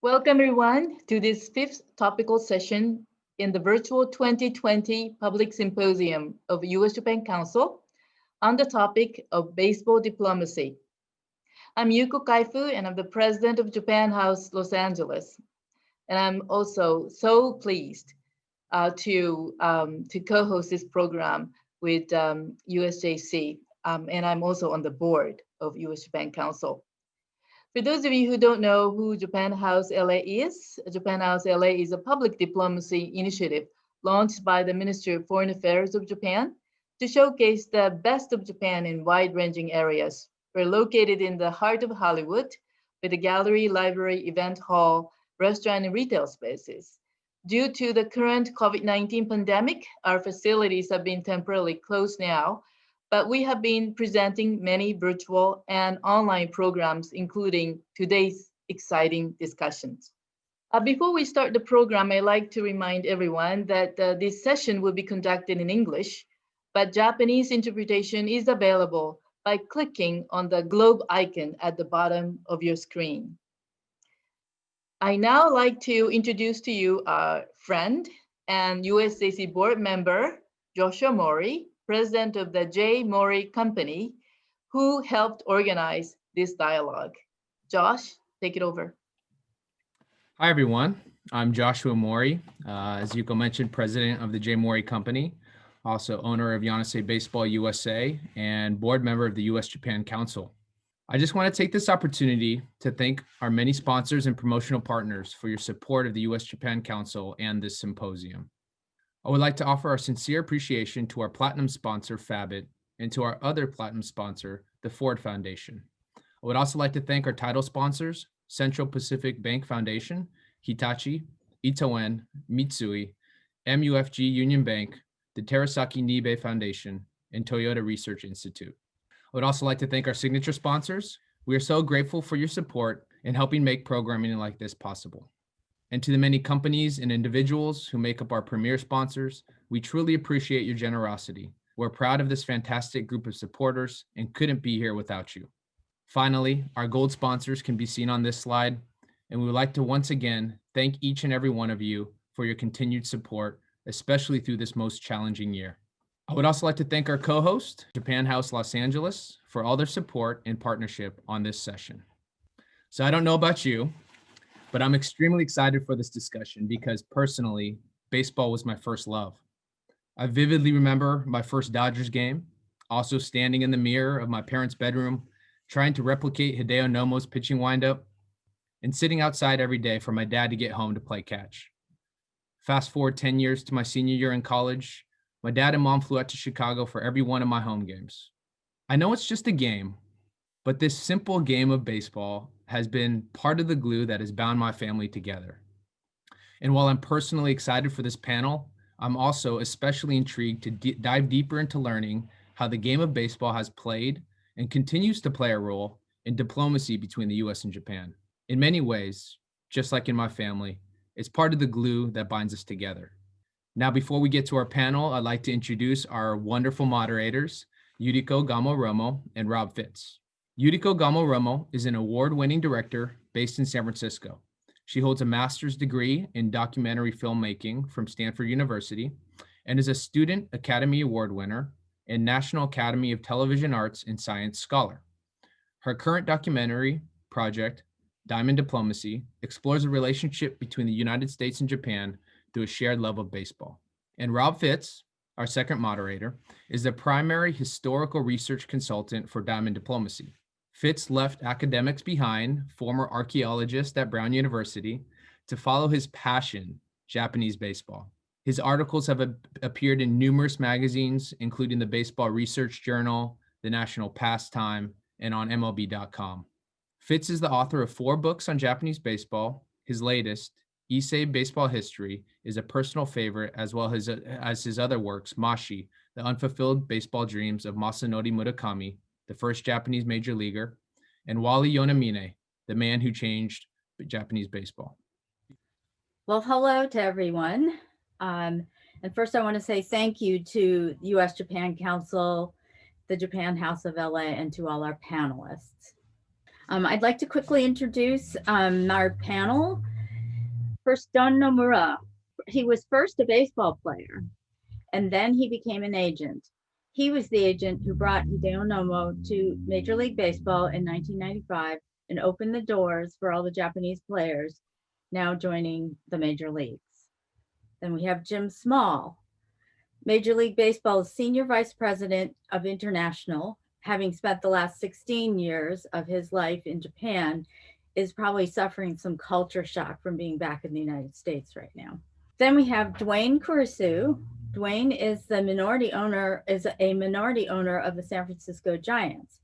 Welcome everyone to this fifth topical session in the virtual 2020 Public Symposium of U.S.-Japan Council on the topic of baseball diplomacy. I'm Yuko Kaifu and I'm the president of Japan House Los Angeles. And I'm also so pleased to co-host this program with USJC. And I'm also on the board of U.S.-Japan Council. For those of you who don't know who Japan House LA is, Japan House LA is a public diplomacy initiative launched by the Ministry of Foreign Affairs of Japan to showcase the best of Japan in wide-ranging areas. We're located in the heart of Hollywood with a gallery, library, event hall, restaurant, and retail spaces. Due to the current COVID-19 pandemic, our facilities have been temporarily closed now, but we have been presenting many virtual and online programs, including today's exciting discussions. Before we start the program, I'd like to remind everyone that this session will be conducted in English, but Japanese interpretation is available by clicking on the globe icon at the bottom of your screen. I now like to introduce to you our friend and USJC board member, Joshua Mori, president of the J. Mori Company, who helped organize this dialogue. Josh, take it over. Hi, everyone. I'm Joshua Mori, as Yuko mentioned, president of the J. Mori Company, also owner of Yanase Baseball USA and board member of the U.S.-Japan Council. I just want to take this opportunity to thank our many sponsors and promotional partners for your support of the U.S.-Japan Council and this symposium. I would like to offer our sincere appreciation to our platinum sponsor, Fabit, and to our other platinum sponsor, the Ford Foundation. I would also like to thank our title sponsors, Central Pacific Bank Foundation, Hitachi, Itoen, Mitsui, MUFG Union Bank, the Terasaki Nibe Foundation, and Toyota Research Institute. I would also like to thank our signature sponsors. We are so grateful for your support in helping make programming like this possible. And to the many companies and individuals who make up our premier sponsors, we truly appreciate your generosity. We're proud of this fantastic group of supporters and couldn't be here without you. Finally, our gold sponsors can be seen on this slide, and we would like to once again thank each and every one of you for your continued support, especially through this most challenging year. I would also like to thank our co-host, Japan House Los Angeles, for all their support and partnership on this session. So I don't know about you, but I'm extremely excited for this discussion because personally, baseball was my first love. I vividly remember my first Dodgers game, also standing in the mirror of my parents' bedroom, trying to replicate Hideo Nomo's pitching windup, and sitting outside every day for my dad to get home to play catch. Fast forward 10 years to my senior year in college, my dad and mom flew out to Chicago for every one of my home games. I know it's just a game, but this simple game of baseball has been part of the glue that has bound my family together. And while I'm personally excited for this panel, I'm also especially intrigued to dive deeper into learning how the game of baseball has played and continues to play a role in diplomacy between the US and Japan. In many ways, just like in my family, it's part of the glue that binds us together. Now, before we get to our panel, I'd like to introduce our wonderful moderators, Yuriko Gamo-Romo and Rob Fitz. Yuriko Gamo-Romo is an award-winning director based in San Francisco. She holds a master's degree in documentary filmmaking from Stanford University and is a Student Academy Award winner and National Academy of Television Arts and Science scholar. Her current documentary project, Diamond Diplomacy, explores the relationship between the United States and Japan through a shared love of baseball. And Rob Fitz, our second moderator, is the primary historical research consultant for Diamond Diplomacy. Fitz left academics behind, former archaeologist at Brown University, to follow his passion, Japanese baseball. His articles have appeared in numerous magazines, including the Baseball Research Journal, the National Pastime, and on MLB.com. Fitz is the author of 4 books on Japanese baseball. His latest, Issei Baseball History, is a personal favorite, as well as his other works, Mashi, The Unfulfilled Baseball Dreams of Masanori Murakami, the first Japanese major leaguer, and Wally Yonamine, the man who changed Japanese baseball. Well, hello to everyone. And first I want to say thank you to U.S.-Japan Council, the Japan House of LA, and to all our panelists. I'd like to quickly introduce our panel. First, Don Nomura. He was first a baseball player, and then he became an agent. He was the agent who brought Hideo Nomo to Major League Baseball in 1995 and opened the doors for all the Japanese players now joining the major leagues. Then we have Jim Small, Major League Baseball's Senior Vice President of International, having spent the last 16 years of his life in Japan, is probably suffering some culture shock from being back in the United States right now. Then we have Dwayne Curacao. Dwayne is a minority owner of the San Francisco Giants,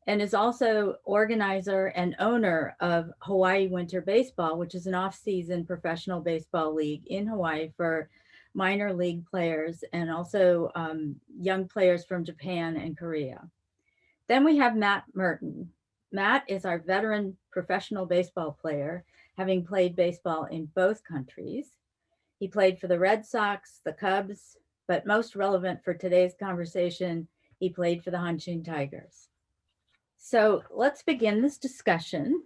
and is also organizer and owner of Hawaii Winter Baseball, which is an off-season professional baseball league in Hawaii for minor league players and also young players from Japan and Korea. Then we have Matt Merton. Matt is our veteran professional baseball player, having played baseball in both countries. He played for the Red Sox, the Cubs, but most relevant for today's conversation, he played for the Hanshin Tigers. So let's begin this discussion.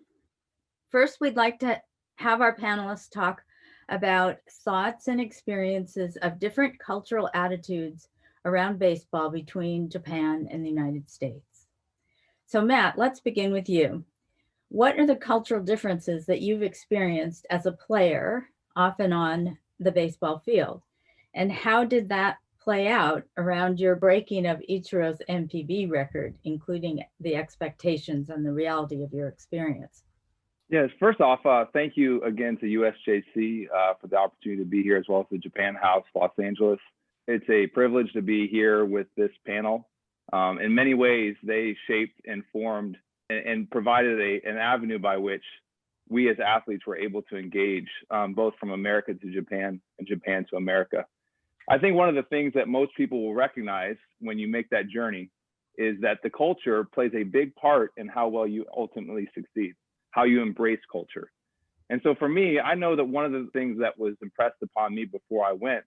First, we'd like to have our panelists talk about thoughts and experiences of different cultural attitudes around baseball between Japan and the United States. So Matt, let's begin with you. What are the cultural differences that you've experienced as a player, off and on the baseball field? And how did that play out around your breaking of Ichiro's MPB record, including the expectations and the reality of your experience? Yes, first off, thank you again to USJC for the opportunity to be here, as well as the Japan House, Los Angeles. It's a privilege to be here with this panel. In many ways, they shaped and formed and provided an avenue by which we as athletes were able to engage, both from America to Japan and Japan to America. I think one of the things that most people will recognize when you make that journey is that the culture plays a big part in how well you ultimately succeed, how you embrace culture. And so for me, I know that one of the things that was impressed upon me before I went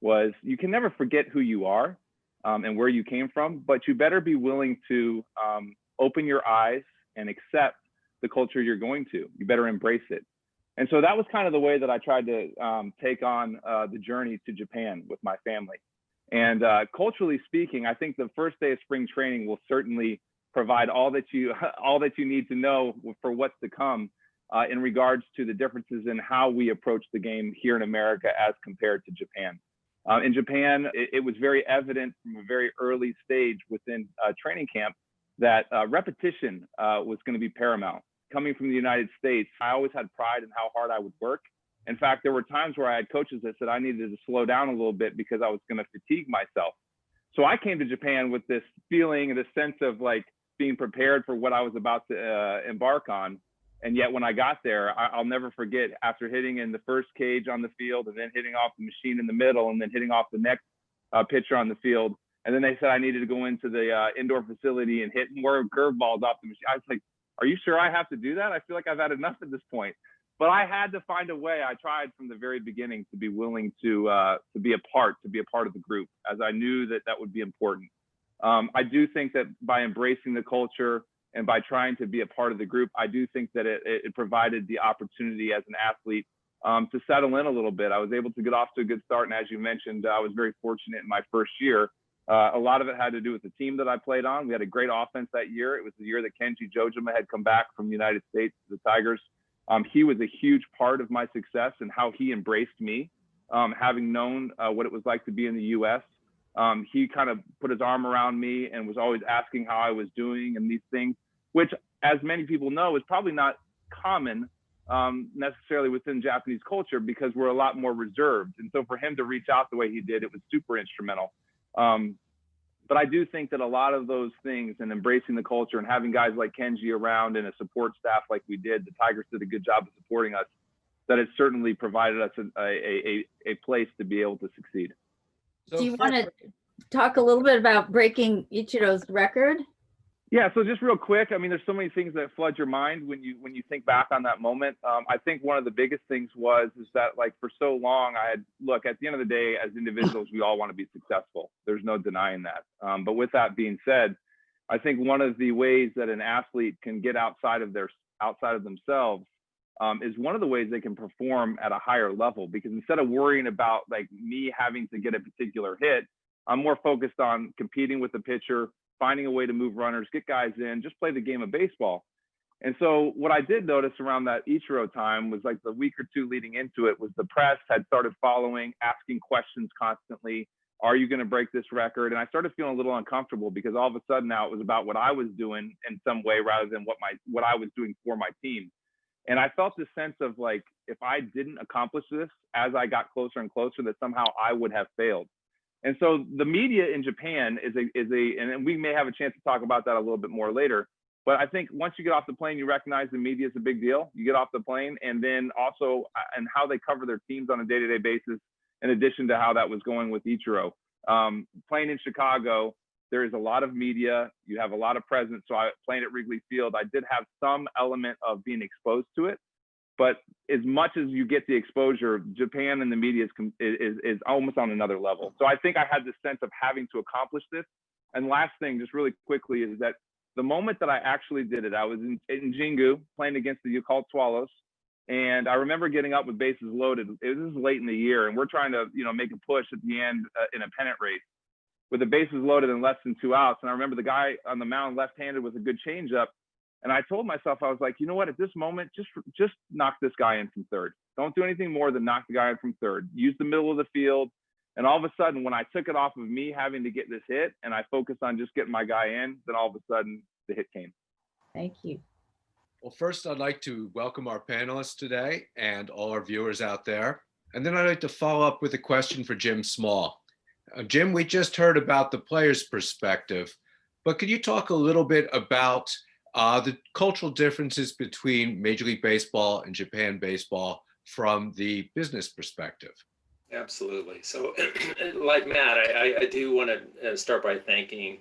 was you can never forget who you are and where you came from, but you better be willing to open your eyes and accept the culture you're going to. You better embrace it. And so that was kind of the way that I tried to take on the journey to Japan with my family. And culturally speaking, I think the first day of spring training will certainly provide all that you need to know for what's to come in regards to the differences in how we approach the game here in America as compared to Japan. In Japan, it was very evident from a very early stage within training camp that repetition was going to be paramount. Coming from the United States, I always had pride in how hard I would work. In fact, there were times where I had coaches that said I needed to slow down a little bit because I was going to fatigue myself. So I came to Japan with this feeling, this sense of like being prepared for what I was about to embark on. And yet when I got there, I'll never forget, after hitting in the first cage on the field and then hitting off the machine in the middle and then hitting off the next pitcher on the field. And then they said I needed to go into the indoor facility and hit more curveballs off the machine. I was like, are you sure I have to do that? I feel like I've had enough at this point. But I had to find a way. I tried from the very beginning to be willing to be a part of the group, as I knew that that would be important. I do think that by embracing the culture and by trying to be a part of the group, I do think that it provided the opportunity as an athlete to settle in a little bit. I was able to get off to a good start. And as you mentioned, I was very fortunate in my first year. A lot of it had to do with the team that I played on. We had a great offense that year. It was the year that Kenji Jojima had come back from the United States to the Tigers. He was a huge part of my success and how he embraced me, having known what it was like to be in the U.S. He kind of put his arm around me and was always asking how I was doing and these things, which, as many people know, is probably not common necessarily within Japanese culture because we're a lot more reserved. And so for him to reach out the way he did, it was super instrumental. But I do think that a lot of those things and embracing the culture and having guys like Kenji around and a support staff like we did, the Tigers did a good job of supporting us, that it certainly provided us a place to be able to succeed. Do you want to talk a little bit about breaking Ichiro's record? Yeah, so just real quick, I mean, there's so many things that flood your mind when you think back on that moment. I think one of the biggest things is that, like, for so long, look, at the end of the day, as individuals, we all want to be successful. There's no denying that. But with that being said, I think one of the ways that an athlete can get outside of themselves is one of the ways they can perform at a higher level, because instead of worrying about like me having to get a particular hit, I'm more focused on competing with the pitcher, finding a way to move runners, get guys in, just play the game of baseball. And so what I did notice around that Ichiro time was like the week or two leading into it was the press had started following, asking questions constantly. Are you going to break this record? And I started feeling a little uncomfortable because all of a sudden now it was about what I was doing in some way rather than what I was doing for my team. And I felt this sense of like, if I didn't accomplish this as I got closer and closer, that somehow I would have failed. And so the media in Japan is and we may have a chance to talk about that a little bit more later. But I think once you get off the plane, you recognize the media is a big deal. You get off the plane, and then also and how they cover their teams on a day-to-day basis, in addition to how that was going with Ichiro. Playing in Chicago, there is a lot of media. You have a lot of presence. So playing at Wrigley Field, I did have some element of being exposed to it. But as much as you get the exposure, Japan and the media is almost on another level. So I think I had this sense of having to accomplish this. And last thing, just really quickly, is that the moment that I actually did it, I was in Jingu playing against the Yakult Swallows. And I remember getting up with bases loaded. This is late in the year, and we're trying to, make a push at the end in a pennant race with the bases loaded and less than 2 outs. And I remember the guy on the mound left-handed with a good changeup. And I told myself, I was like, you know what, at this moment, just knock this guy in from third. Don't do anything more than knock the guy in from third. Use the middle of the field. And all of a sudden, when I took it off of me having to get this hit and I focused on just getting my guy in, then all of a sudden the hit came. Thank you. Well, first, I'd like to welcome our panelists today and all our viewers out there. And then I'd like to follow up with a question for Jim Small. Jim, we just heard about the player's perspective, but could you talk a little bit about the cultural differences between Major League Baseball and Japan baseball from the business perspective? Absolutely. So like Matt, I do want to start by thanking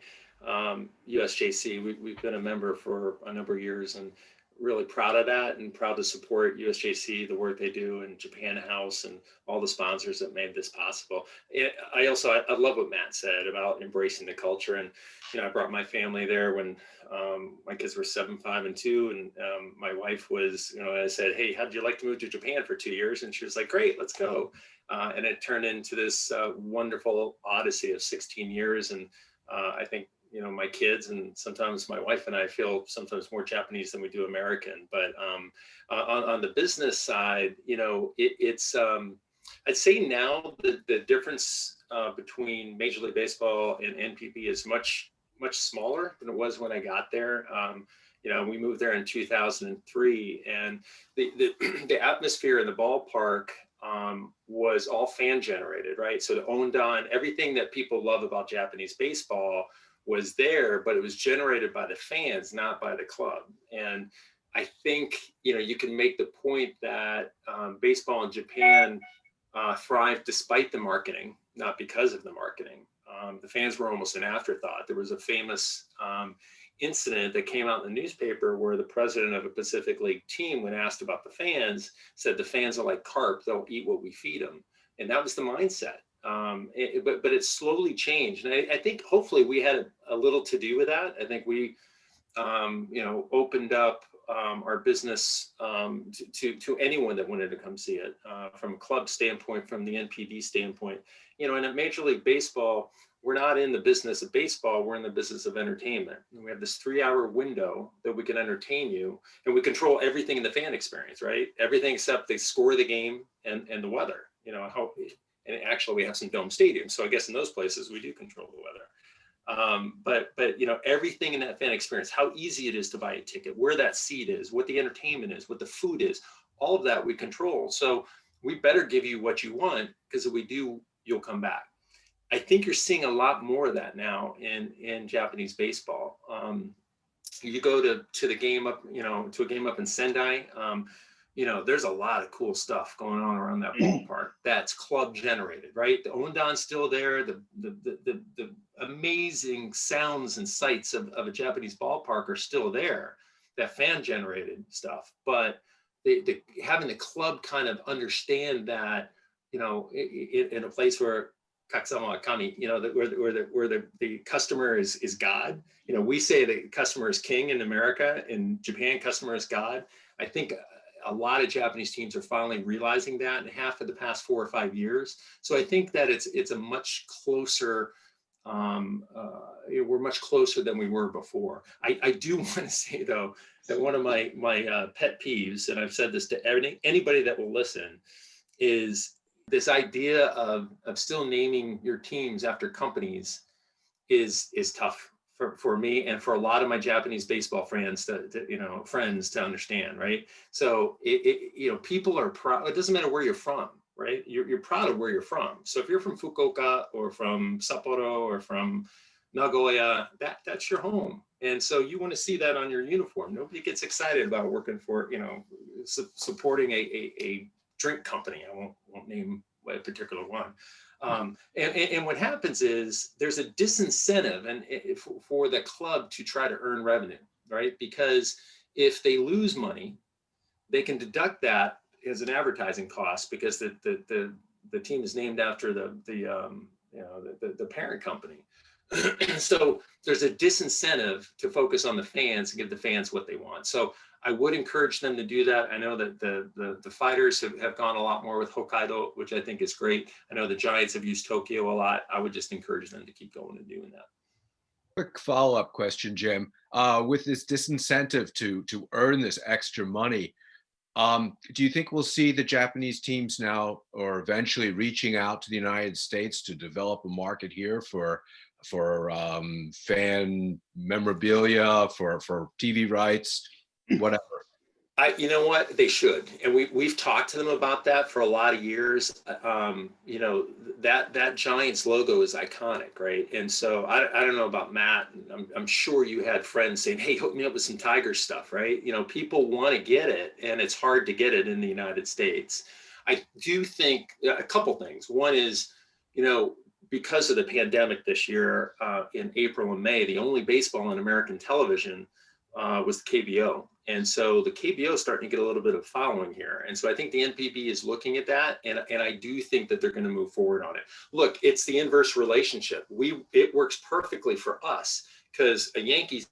USJC. We've been a member for a number of years and really proud of that, and proud to support USJC, the work they do, and Japan House and all the sponsors that made this possible. I love what Matt said about embracing the culture. And, I brought my family there when my kids were 7, 5, and 2. And my wife was, I said, hey, how'd you like to move to Japan for 2 years? And she was like, great, let's go. And it turned into this wonderful odyssey of 16 years. And I think, my kids and sometimes my wife and I feel sometimes more Japanese than we do American. But on the business side, it's I'd say now the difference between Major League Baseball and NPB is much smaller than it was when I got there. We moved there in 2003, and the atmosphere in the ballpark was all fan generated, right? So the Ondan, everything that people love about Japanese baseball was there, but it was generated by the fans, not by the club. And I think, you can make the point that baseball in Japan thrived despite the marketing, not because of the marketing. The fans were almost an afterthought. There was a famous incident that came out in the newspaper where the president of a Pacific League team, when asked about the fans, said the fans are like carp, they'll eat what we feed them. And that was the mindset. But it slowly changed. And I think hopefully we had a little to do with that. I think we, opened up our business to anyone that wanted to come see it, from a club standpoint, from the NPB standpoint. And at Major League Baseball, we're not in the business of baseball, we're in the business of entertainment. And we have this 3-hour window that we can entertain you, and we control everything in the fan experience, right? Everything except they score the game and the weather, and actually we have some dome stadiums. So I guess in those places we do control the weather. But everything in that fan experience, how easy it is to buy a ticket, where that seat is, what the entertainment is, what the food is, all of that we control. So we better give you what you want, because if we do, you'll come back. I think you're seeing a lot more of that now in Japanese baseball. You go to the game up, to a game up in Sendai, there's a lot of cool stuff going on around that ballpark that's club generated, right? The Ondan's still there, the amazing sounds and sights of a Japanese ballpark are still there, that fan generated stuff. But having the club kind of understand that, in a place where Kakusama Kami, where the customer is God. We say the customer is king in America. In Japan, customer is God. I think a lot of Japanese teams are finally realizing that in half of the past 4 or 5 years. So I think that it's a much closer, we're much closer than we were before. I do want to say though, that one of my pet peeves, and I've said this to anybody that will listen, is this idea of still naming your teams after companies is tough for me and for a lot of my Japanese baseball friends friends to understand, right? So people are proud. It doesn't matter where you're from, right? You're proud of where you're from. So if you're from Fukuoka or from Sapporo or from Nagoya, that's your home. And so you want to see that on your uniform. Nobody gets excited about working for, supporting a drink company. I won't name a particular one. And what happens is there's a disincentive for the club to try to earn revenue, right? Because if they lose money, they can deduct that as an advertising cost because the team is named after the parent company. So there's a disincentive to focus on the fans and give the fans what they want. So I would encourage them to do that. I know that the fighters have gone a lot more with Hokkaido, which I think is great. I know the Giants have used Tokyo a lot. I would just encourage them to keep going and doing that. Quick follow-up question, Jim. With this disincentive to earn this extra money, do you think we'll see the Japanese teams now or eventually reaching out to the United States to develop a market here for fan memorabilia, for TV rights, whatever? You know what, they should, and we've talked to them about that for a lot of years. That Giants logo is iconic, right? And so I don't know about Matt. I'm sure you had friends saying, "Hey, hook me up with some Tigers stuff," right? People want to get it, and it's hard to get it in the United States. I do think a couple things. One is, because of the pandemic this year, in April and May, the only baseball on American television was the KBO. And so the KBO is starting to get a little bit of following here. And so I think the NPB is looking at that. And I do think that they're going to move forward on it. Look, it's the inverse relationship. It works perfectly for us because a Yankees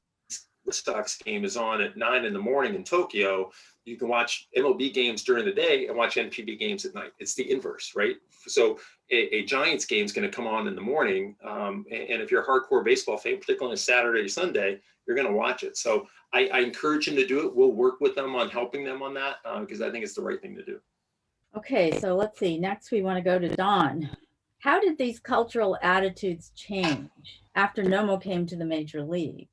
Sox game is on at 9 a.m. in Tokyo. You can watch MLB games during the day and watch NPB games at night. It's the inverse, right? So a Giants game is going to come on in the morning. And if you're a hardcore baseball fan, particularly on a Saturday or Sunday, you're going to watch it. So I encourage them to do it. We'll work with them on helping them on that because I think it's the right thing to do. Okay, so let's see. Next, we want to go to Don. How did these cultural attitudes change after Nomo came to the major leagues?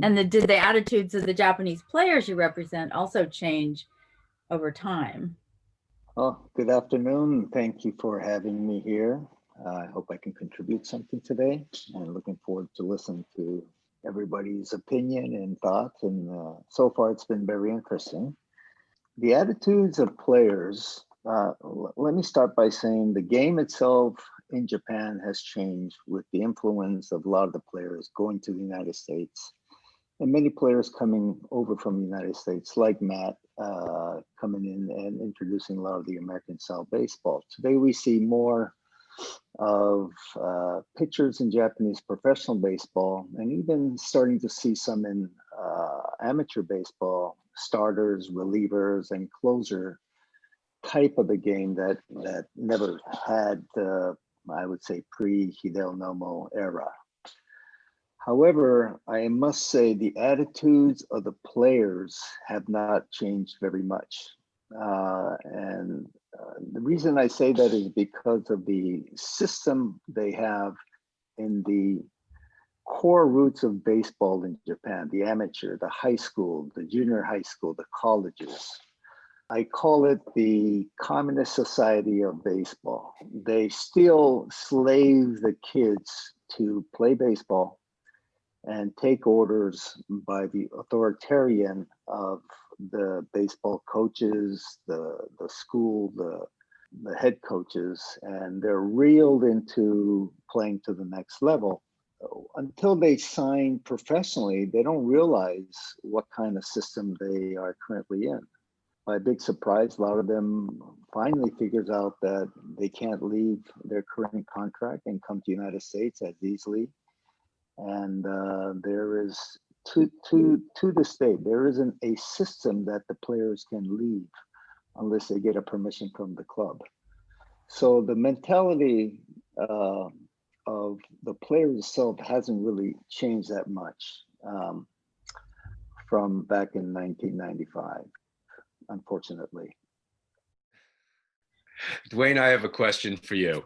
And did the attitudes of the Japanese players you represent also change over time? Well, good afternoon. Thank you for having me here. I hope I can contribute something today. I'm looking forward to listen to everybody's opinion and thoughts. And so far, it's been very interesting. The attitudes of players, let me start by saying the game itself in Japan has changed with the influence of a lot of the players going to the United States and many players coming over from the United States, like Matt, coming in and introducing a lot of the American style baseball. Today, we see more of pitchers in Japanese professional baseball, and even starting to see some in amateur baseball, starters, relievers, and closer type of the game that never had I would say pre-Hideo Nomo era. However, I must say the attitudes of the players have not changed very much. And the reason I say that is because of the system they have in the core roots of baseball in Japan, the amateur, the high school, the junior high school, the colleges. I call it the communist society of baseball. They still slave the kids to play baseball and take orders by the authoritarian of the baseball coaches, the school, the head coaches, and they're reeled into playing to the next level. Until they sign professionally, they don't realize what kind of system they are currently in. My big surprise, a lot of them finally figures out that they can't leave their current contract and come to the United States as easily. And there is to this day, there isn't a system that the players can leave unless they get a permission from the club. So the mentality of the players itself hasn't really changed that much from back in 1995, unfortunately. Dwayne, I have a question for you.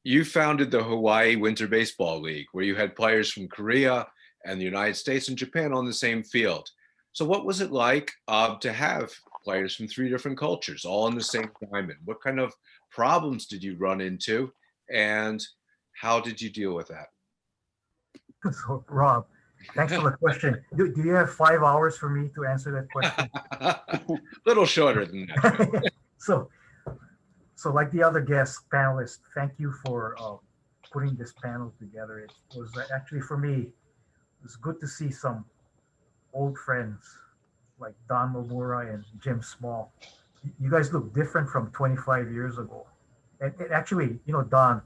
You founded the Hawaii Winter Baseball League, where you had players from Korea and the United States and Japan on the same field. So what was it like to have players from 3 different cultures all on the same diamond? What kind of problems did you run into, and how did you deal with that? So, Rob, thanks for the question. Do you have 5 hours for me to answer that question? A little shorter than that. So like the other guest panelists, thank you for putting this panel together. It was actually, for me, it was good to see some old friends like Don Nomura and Jim Small. You guys look different from 25 years ago. And actually, Don,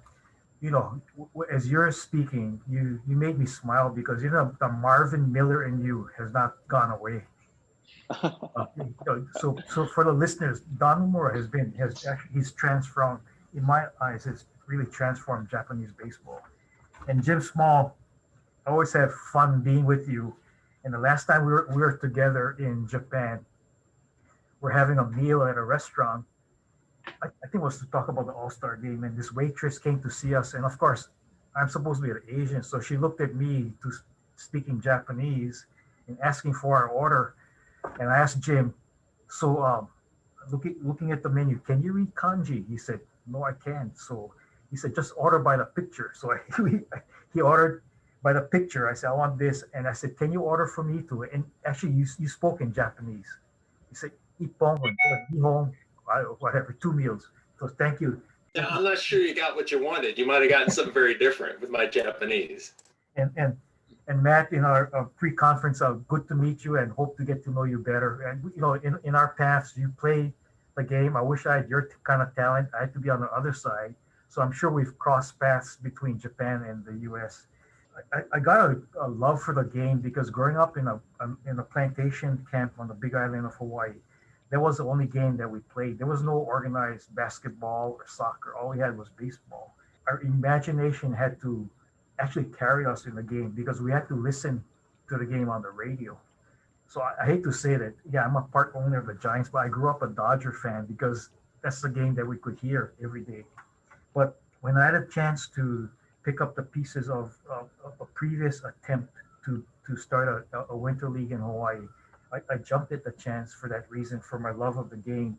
as you're speaking, you made me smile because, the Marvin Miller in you has not gone away. So for the listeners, Don Nomura he's transformed, in my eyes, has really transformed Japanese baseball. And Jim Small, I always have fun being with you. And the last time we were together in Japan, we're having a meal at a restaurant. I think it was to talk about the All-Star game, and this waitress came to see us. And of course, I'm supposed to be an Asian, so she looked at me to speaking Japanese and asking for our order. And I asked Jim, so looking at the menu, can you read kanji? He said, no, I can't. So he said, just order by the picture. So he ordered by the picture. I said, I want this. And I said, can you order for me too? And actually, you spoke in Japanese. He said, ippon, nihon, whatever, 2 meals. So thank you. Now, I'm not sure you got what you wanted. You might have gotten something very different with my Japanese. And Matt, in our pre-conference, good to meet you and hope to get to know you better. And in our paths, you play the game. I wish I had your kind of talent. I had to be on the other side. So I'm sure we've crossed paths between Japan and the U.S. I got a love for the game because growing up in a plantation camp on the Big Island of Hawaii, that was the only game that we played. There was no organized basketball or soccer. All we had was baseball. Our imagination had to actually carry us in the game because we had to listen to the game on the radio. So I hate to say that, yeah, I'm a part owner of the Giants, but I grew up a Dodger fan because that's the game that we could hear every day. But when I had a chance to pick up the pieces of a previous attempt to start a winter league in Hawaii, I jumped at the chance for that reason, for my love of the game.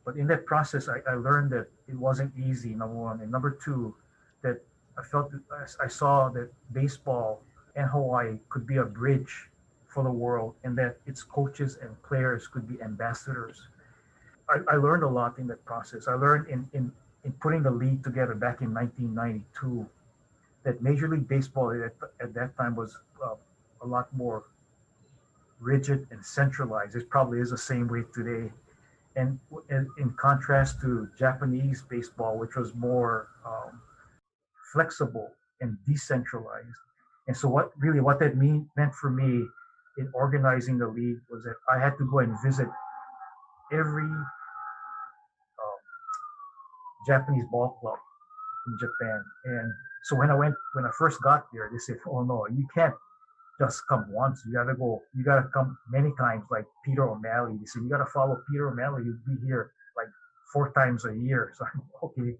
But in that process, I learned that it wasn't easy, number one. And number two, that I saw that baseball and Hawaii could be a bridge for the world, and that its coaches and players could be ambassadors. I learned a lot in that process. I learned in putting the league together back in 1992 that Major League Baseball at that time was a lot more rigid and centralized. It probably is the same way today. And in contrast to Japanese baseball, which was more flexible and decentralized. And so what that meant for me in organizing the league was that I had to go and visit every Japanese ball club in Japan. And so when I first got there, they said, oh no, you can't just come once. You gotta come many times, like Peter O'Malley. They said, you gotta follow Peter O'Malley. You'll be here like 4 times a year. So I'm okay,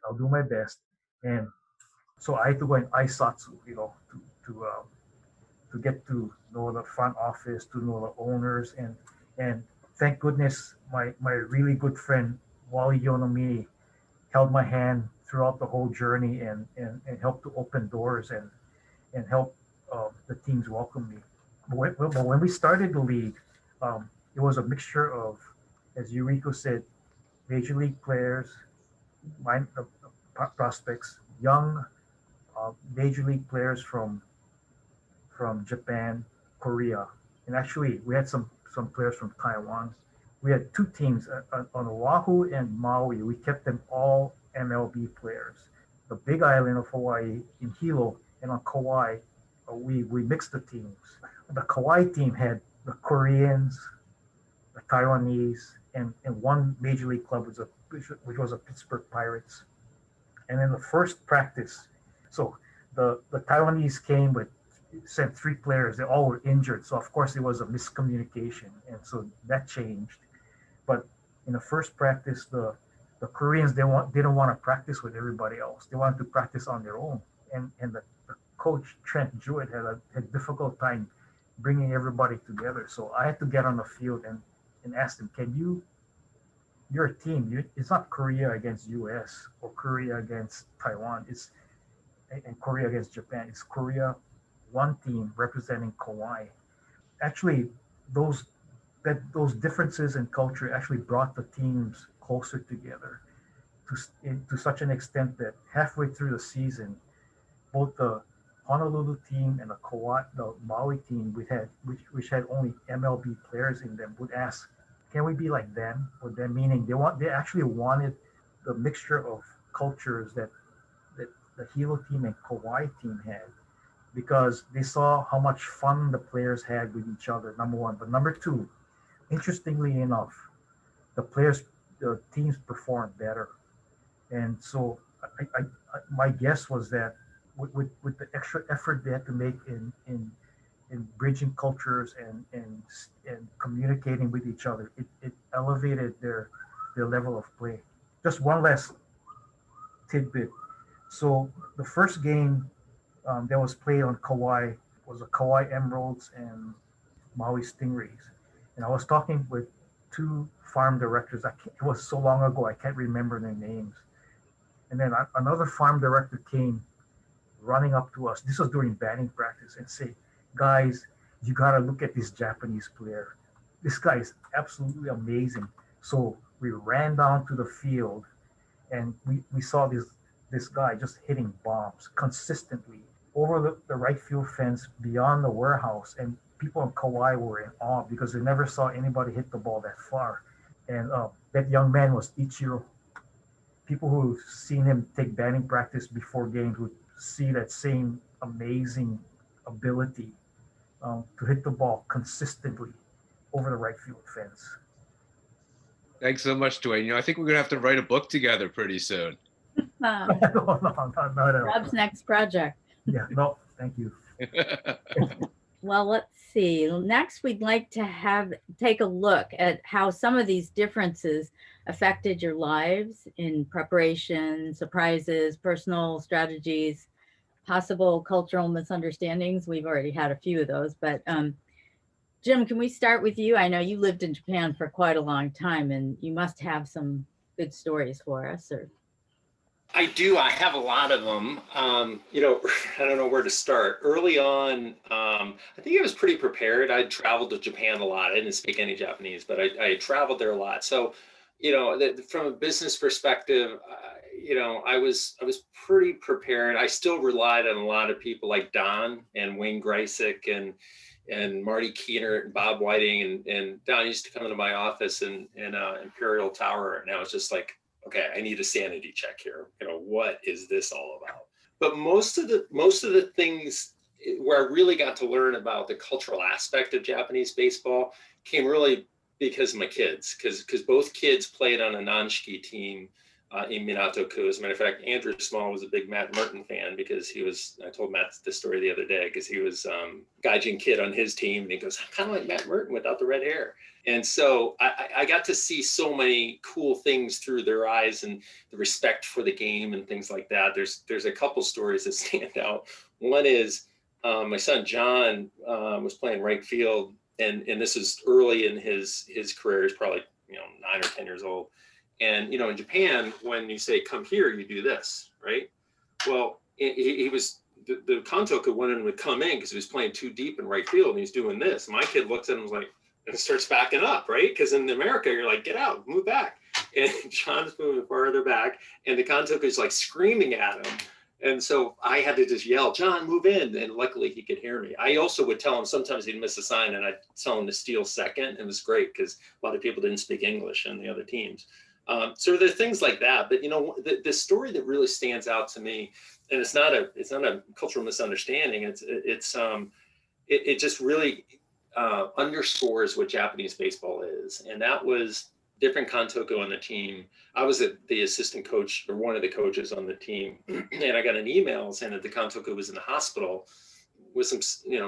I'll do my best. And so I had to go in Aisatsu, to get to know the front office, to know the owners, and thank goodness my really good friend Wally Yonomini held my hand throughout the whole journey and helped to open doors and help the teams welcome me. But when we started the league, it was a mixture of, as Yuriko said, major league players, prospects, young major league players from Japan, Korea, and actually we had some players from Taiwan. We had 2 teams on Oahu and Maui. We kept them all MLB players. The Big Island of Hawaii in Hilo and on Kauai, we mixed the teams. The Kauai team had the Koreans, the Taiwanese, and one major league club which was a Pittsburgh Pirates. And in the first practice, so the Taiwanese came with sent 3 players. They all were injured, so of course there was a miscommunication, and so that changed. But in the first practice, the Koreans didn't want to practice with everybody else. They wanted to practice on their own, and the coach Trent Jewett had a difficult time bringing everybody together. So I had to get on the field and ask them, you're a team. It's not Korea against US or Korea against Taiwan. And Korea against Japan. It's Korea, one team representing Kauai. Actually, those differences in culture actually brought the teams closer together to such an extent that halfway through the season, both the Honolulu team and the Maui team, which had only MLB players in them, would ask, "Can we be like them?" Or them meaning they actually wanted the mixture of cultures that the Hilo team and Kauai team had, because they saw how much fun the players had with each other, number one. But number two, interestingly enough, the teams performed better. And so my guess was that with the extra effort they had to make in bridging cultures and communicating with each other, it elevated their level of play. Just one last tidbit. So the first game that was played on Kauai was the Kauai Emeralds and Maui Stingrays. And I was talking with 2 farm directors. It was so long ago, I can't remember their names. And then another farm director came running up to us. This was during batting practice, and say, "Guys, you got to look at this Japanese player. This guy is absolutely amazing." So we ran down to the field, and we saw this guy just hitting bombs consistently over the right field fence beyond the warehouse. And people in Kauai were in awe because they never saw anybody hit the ball that far. And that young man was Ichiro. People who've seen him take batting practice before games would see that same amazing ability to hit the ball consistently over the right field fence. Thanks so much, Dwayne. I think we're going to have to write a book together pretty soon. No, Rob's next project. Yeah, no, thank you. Well, let's see. Next, we'd like to take a look at how some of these differences affected your lives in preparation, surprises, personal strategies, possible cultural misunderstandings. We've already had a few of those, but Jim, can we start with you? I know you lived in Japan for quite a long time, and you must have some good stories for us. Or I do. I have a lot of them. I don't know where to start. Early on, I think I was pretty prepared. I'd traveled to Japan a lot. I didn't speak any Japanese, but I traveled there a lot. So, from a business perspective, I was pretty prepared. I still relied on a lot of people like Don and Wayne Greisick and Marty Keener and Bob Whiting and Don used to come into my office in Imperial Tower, and I was just like, okay, I need a sanity check here. What is this all about? But most of the things where I really got to learn about the cultural aspect of Japanese baseball came really because of my kids, because both kids played on a non-ski team in Minato-ku. As a matter of fact, Andrew Small was a big Matt Merton fan because I told Matt this story the other day, because he was Gaijin kid on his team, and he goes, kind of like Matt Merton without the red hair. And so I got to see so many cool things through their eyes and the respect for the game and things like that. There's a couple stories that stand out. One is my son John was playing right field, and this is early in his career. He's probably 9 or 10 years old. And in Japan, when you say come here, you do this, right? Well, he was the Kantoku went in and would come in because he was playing too deep in right field, and he's doing this. My kid looks at him and was like, and starts backing up, right? Because in America, you're like, get out, move back. And John's moving farther back, and the Kantoku is like screaming at him. And so I had to just yell, John, move in. And luckily he could hear me. I also would tell him sometimes he'd miss a sign, and I'd tell him to steal second. It was great because a lot of people didn't speak English in the other teams. So there are things like that. But the story that really stands out to me, it's not a cultural misunderstanding. It just really underscores what Japanese baseball is. And that was different Kantoko on the team. I was the assistant coach, or one of the coaches on the team. And I got an email saying that the Kantoko was in the hospital with some,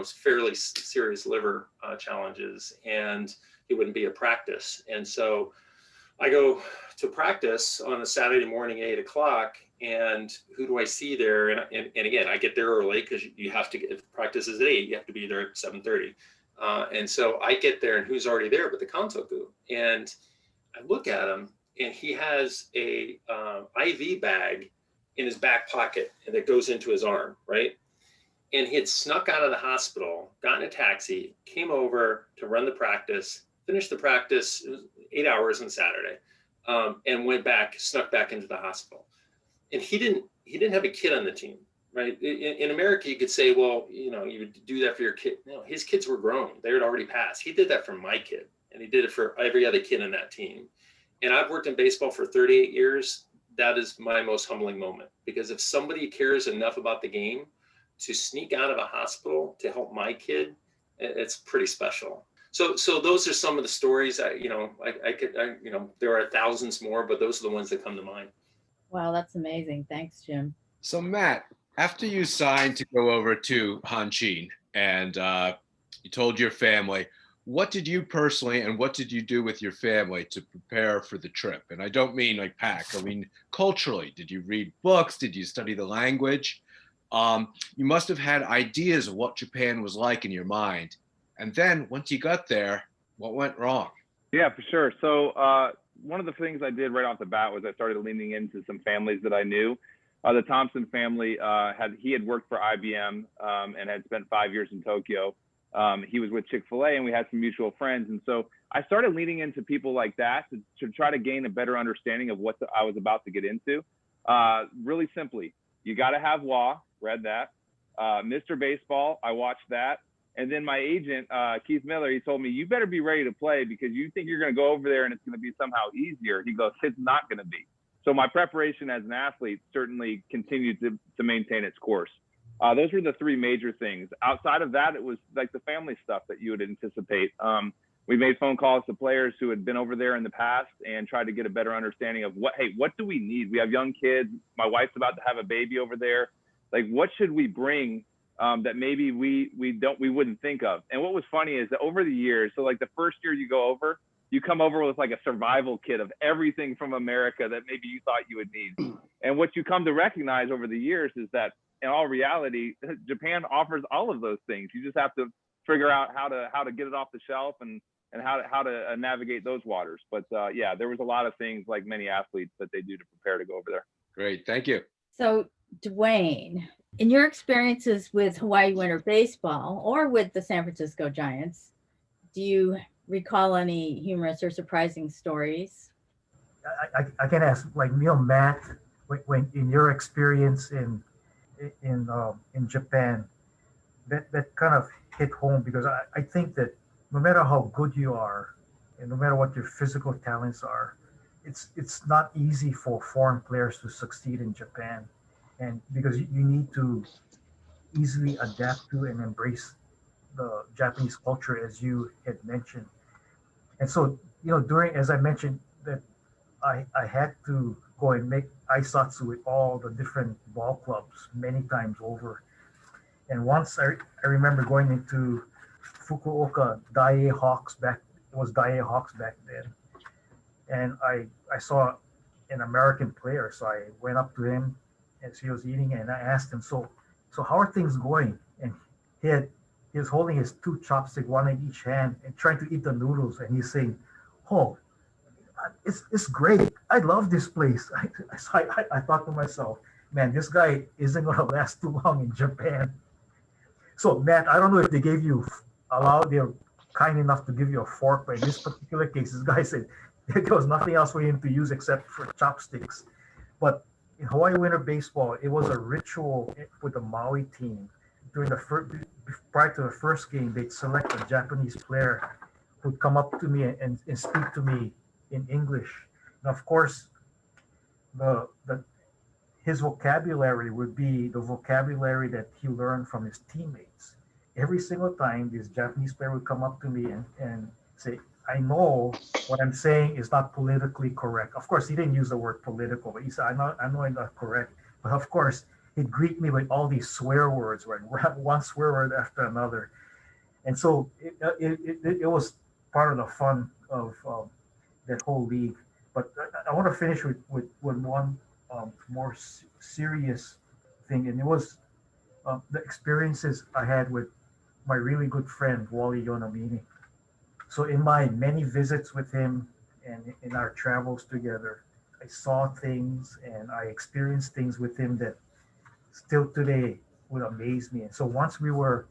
fairly serious liver challenges, and he wouldn't be at practice. And so I go to practice on a Saturday morning, 8 o'clock, and who do I see there? And again, I get there early because you have to get, if practice is at 8, you have to be there at 7:30. And so I get there, and who's already there but the Kantoku? And I look at him, and he has a IV bag in his back pocket, and that goes into his arm, right? And he had snuck out of the hospital, gotten a taxi, came over to run the practice, finished the practice. It was 8 hours on Saturday, and snuck back into the hospital. And he didn't have a kid on the team, right? In America, you could say, well, you would do that for your kid. No, his kids were grown. They had already passed. He did that for my kid, and he did it for every other kid on that team. And I've worked in baseball for 38 years. That is my most humbling moment, because if somebody cares enough about the game to sneak out of a hospital to help my kid, it's pretty special. So those are some of the stories. There are thousands more, but those are the ones that come to mind. Wow, that's amazing. Thanks, Jim. So Matt, after you signed to go over to Hanshin and you told your family, what did you personally and what did you do with your family to prepare for the trip? And I don't mean like pack, I mean culturally. Did you read books? Did you study the language? You must have had ideas of what Japan was like in your mind. And then once you got there, what went wrong? Yeah, for sure. So one of the things I did right off the bat was I started leaning into some families that I knew. The Thompson family, he had worked for IBM and had spent 5 years in Tokyo. He was with Chick-fil-A, and we had some mutual friends. And so I started leaning into people like that to try to gain a better understanding of what I was about to get into. Really simply, you got to have WA, read that. Mr. Baseball, I watched that. And then my agent, Keith Miller, he told me, you better be ready to play because you think you're going to go over there and it's going to be somehow easier. He goes, it's not going to be. So my preparation as an athlete certainly continued to maintain its course. Those were the three major things. Outside of that, it was like the family stuff that you would anticipate. We made phone calls to players who had been over there in the past and tried to get a better understanding of what do we need? We have young kids. My wife's about to have a baby over there. Like, what should we bring that maybe we wouldn't think of? And what was funny is that over the years, so like the first year you go over, you come over with like a survival kit of everything from America that maybe you thought you would need. And what you come to recognize over the years is that in all reality, Japan offers all of those things. You just have to figure out how to get it off the shelf and how to navigate those waters. But yeah, there was a lot of things like many athletes that they do to prepare to go over there. Great, thank you. So Dwayne, in your experiences with Hawaii Winter Baseball or with the San Francisco Giants, do you recall any humorous or surprising stories? I can ask, like, Matt, when in your experience in Japan, that kind of hit home, because I think that no matter how good you are and no matter what your physical talents are, it's not easy for foreign players to succeed in Japan, and because you need to easily adapt to and embrace the Japanese culture, as you had mentioned. And so, as I mentioned, that I had to go and make aisatsu with all the different ball clubs many times over. And once I remember going into Fukuoka Daiei Hawks back then. And I saw an American player. So I went up to him as he was eating, and I asked him, so how are things going? And he was holding his two chopsticks, one in each hand, and trying to eat the noodles. And he's saying, oh, it's great. I love this place. I thought to myself, man, this guy isn't going to last too long in Japan. So, Matt, I don't know if they're kind enough to give you a fork, but in this particular case, this guy said there was nothing else for him to use except for chopsticks. But in Hawaii Winter Baseball, it was a ritual for the Maui team. Prior to the first game, they'd select a Japanese player who'd come up to me and speak to me in English. And of course, his vocabulary would be the vocabulary that he learned from his teammates. Every single time this Japanese player would come up to me and say, I know what I'm saying is not politically correct. Of course, he didn't use the word political, but he said, I know it's not correct. But of course, he'd greet me with all these swear words, right? One swear word after another. And so it was part of the fun of that whole league. But I want to finish with one more serious thing, and it was the experiences I had with my really good friend Wally Yonomini. So in my many visits with him and in our travels together, I saw things and I experienced things with him that still today would amaze me. And so once we were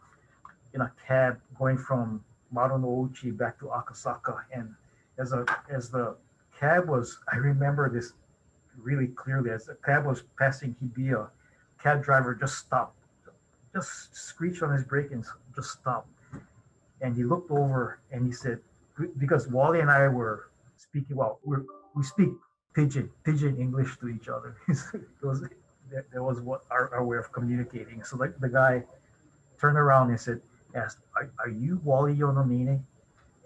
in a cab going from Marunouchi back to Akasaka, and as the cab was, I remember this really clearly, as the cab was passing Hibiya, cab driver just stopped, just screeched on his brake and just stopped. And he looked over and he said, because Wally and I were speaking, well, we speak pidgin English to each other. That was what our way of communicating. So the guy turned around and asked, are you Wally Yonomine?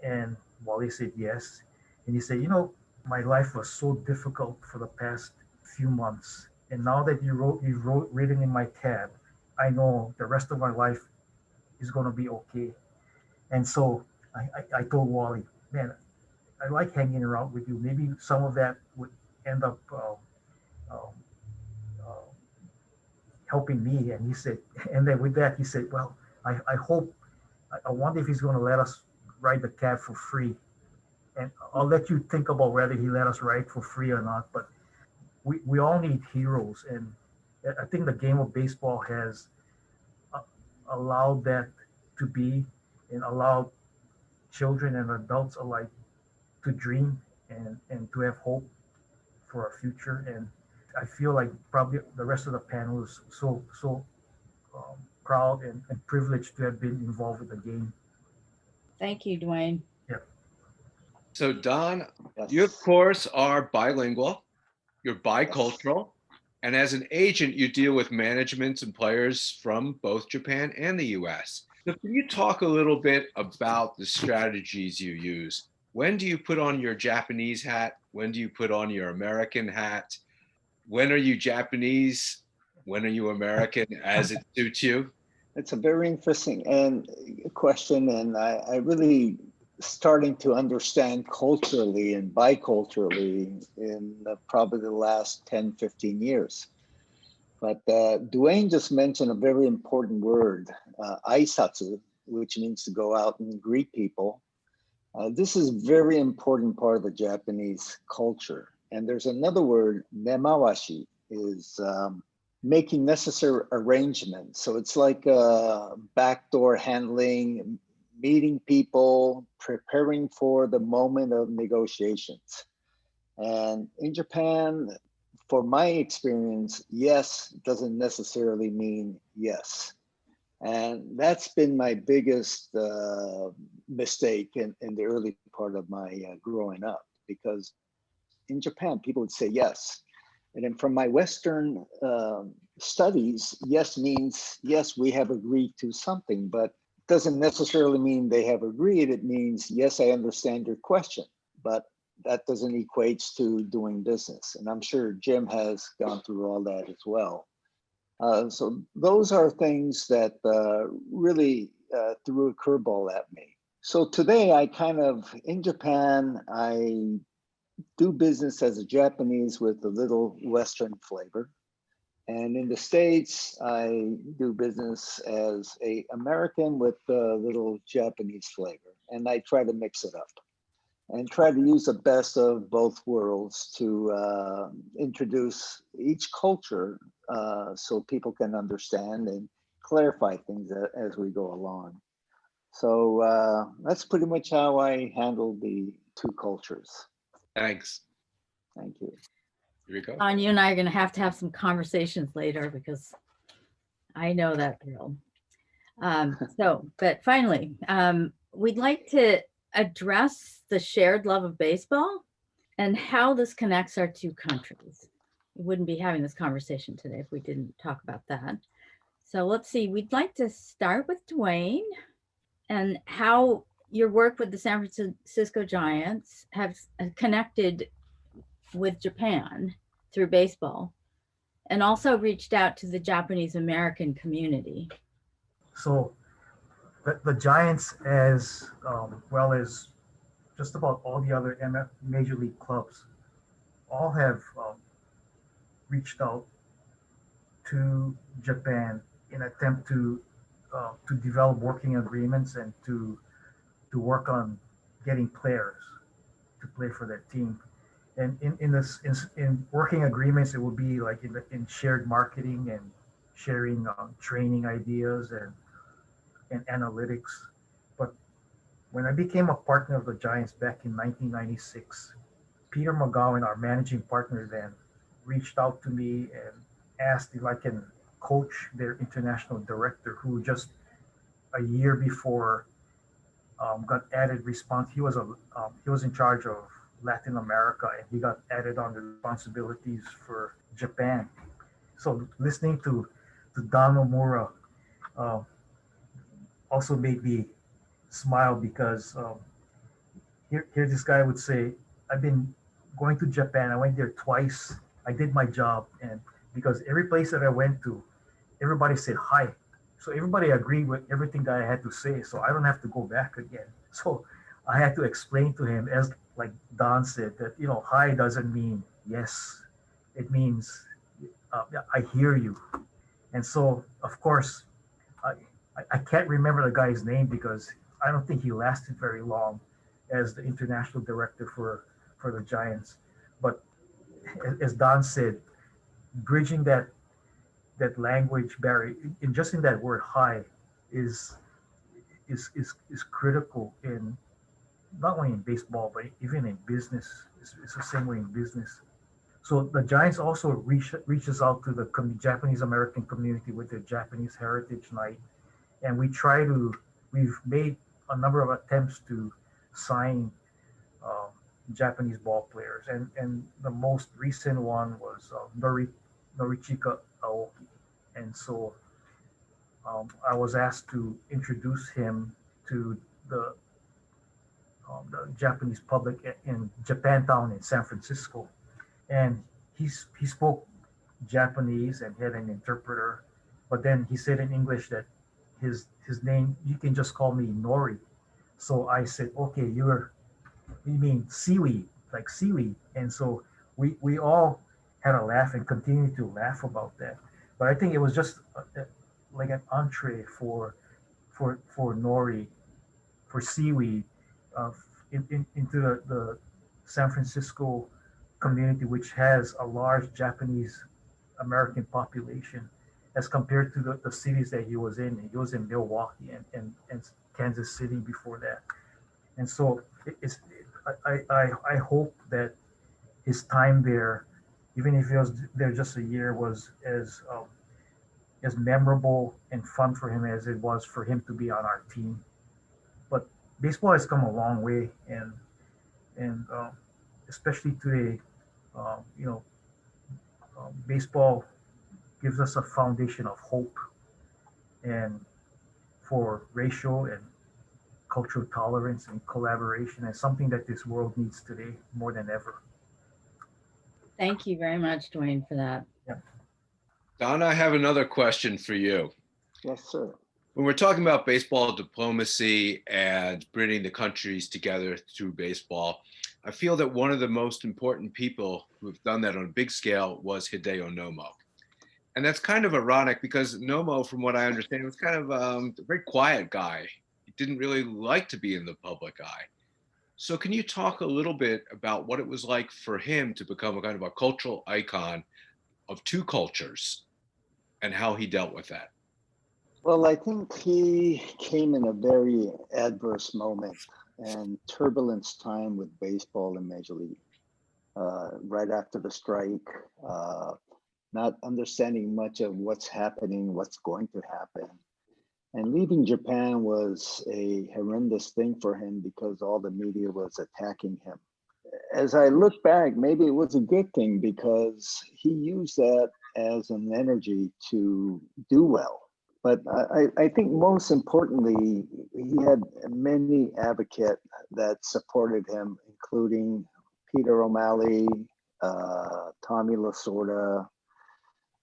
And Wally said, yes. And he said, my life was so difficult for the past few months. And now that you've ridden in my cab, I know the rest of my life is going to be okay. And so I told Wally, man, I like hanging around with you. Maybe some of that would end up helping me. And he said, and then with that, he said, well, I wonder if he's going to let us ride the cab for free. And I'll let you think about whether he let us ride for free or not. But we all need heroes. And I think the game of baseball has allowed that to be, and allowed children and adults alike to dream and to have hope for our future. And I feel like probably the rest of the panel is so proud and privileged to have been involved with the game. Thank you, Dwayne. So Don, Yes. you of course are bilingual, you're bicultural, and as an agent, you deal with management and players from both Japan and the US. So can you talk a little bit about the strategies you use? When do you put on your Japanese hat? When do you put on your American hat? When are you Japanese? When are you American, as it suits you? It's a very interesting question, and I really starting to understand culturally and biculturally in probably the last 10, 15 years. But Dwayne just mentioned a very important word, aisatsu, which means to go out and greet people. This is a very important part of the Japanese culture. And there's another word, nemawashi, is making necessary arrangements. So it's like backdoor handling, meeting people, preparing for the moment of negotiations. And in Japan, for my experience, yes doesn't necessarily mean yes. And that's been my biggest mistake in the early part of my growing up, because in Japan, people would say yes. And then from my Western studies, yes means, yes, we have agreed to something, but doesn't necessarily mean they have agreed. It means, yes, I understand your question, but that doesn't equate to doing business. And I'm sure Jim has gone through all that as well. So those are things that really threw a curveball at me. So today I in Japan, I do business as a Japanese with a little Western flavor. And in the States, I do business as an American with a little Japanese flavor. And I try to mix it up and try to use the best of both worlds to introduce each culture so people can understand and clarify things as we go along. So that's pretty much how I handle the two cultures. Thanks. Thank you. Here we go. Don, you and I are going to have some conversations later, because I know that drill. But finally, we'd like to address the shared love of baseball and how this connects our two countries. wouldn't be having this conversation today if we didn't talk about that. So let's see, we'd like to start with Dwayne and how your work with the San Francisco Giants have connected with Japan through baseball and also reached out to the Japanese American community. So the Giants, as well as just about all the other major league clubs, all have reached out to Japan in an attempt to develop working agreements and to work on getting players to play for that team. And in working agreements, it will be like in shared marketing and sharing training ideas and analytics. But when I became a partner of the Giants back in 1996, Peter McGowan, our managing partner then, reached out to me and asked if I can coach their international director, who just a year before got added response. He was in charge of Latin America, and he got added on the responsibilities for Japan. So listening to Don Nomura also made me smile, because here this guy would say, I've been going to Japan. I went there twice. I did my job, and because every place that I went to, everybody said hi. So everybody agreed with everything that I had to say. So I don't have to go back again. So I had to explain to him, as like Don said, that hi doesn't mean yes. It means I hear you. And so of course I can't remember the guy's name, because I don't think he lasted very long as the international director for the Giants. But as Don said, bridging that language barrier, in just in that word "hi" is critical in not only in baseball but even in business. It's the same way in business. So the Giants also reaches out to the Japanese American community with their Japanese Heritage Night, and we've made a number of attempts to sign Japanese ball players, and the most recent one was Norichika Aoki. And so I was asked to introduce him to the Japanese public in Japantown in San Francisco. And he spoke Japanese and had an interpreter, but then he said in English that his name, you can just call me Nori. So I said, okay, you mean seaweed, like seaweed. And so we all had a laugh and continue to laugh about that. But I think it was just like an entree for Nori, for seaweed, into the San Francisco community, which has a large Japanese American population as compared to the cities that he was in. He was in Milwaukee and Kansas City before that. And so I hope that his time there, even if he was there just a year, was as memorable and fun for him as it was for him to be on our team. But baseball has come a long way, and especially today, baseball gives us a foundation of hope and for racial and cultural tolerance and collaboration, and something that this world needs today more than ever. Thank you very much, Dwayne, for that. Yeah. Don, I have another question for you. Yes, sir. When we're talking about baseball diplomacy and bringing the countries together through baseball, I feel that one of the most important people who've done that on a big scale was Hideo Nomo. And that's kind of ironic, because Nomo, from what I understand, was kind of a very quiet guy. He didn't really like to be in the public eye. So can you talk a little bit about what it was like for him to become a kind of a cultural icon of two cultures and how he dealt with that? Well, I think he came in a very adverse moment and turbulence time with baseball and Major League. Right after the strike, not understanding much of what's happening, what's going to happen. And leaving Japan was a horrendous thing for him, because all the media was attacking him as I look back, maybe it was a good thing because he used that as an energy to do well. But I think most importantly, he had many advocates that supported him, including Peter O'Malley, Tommy Lasorda,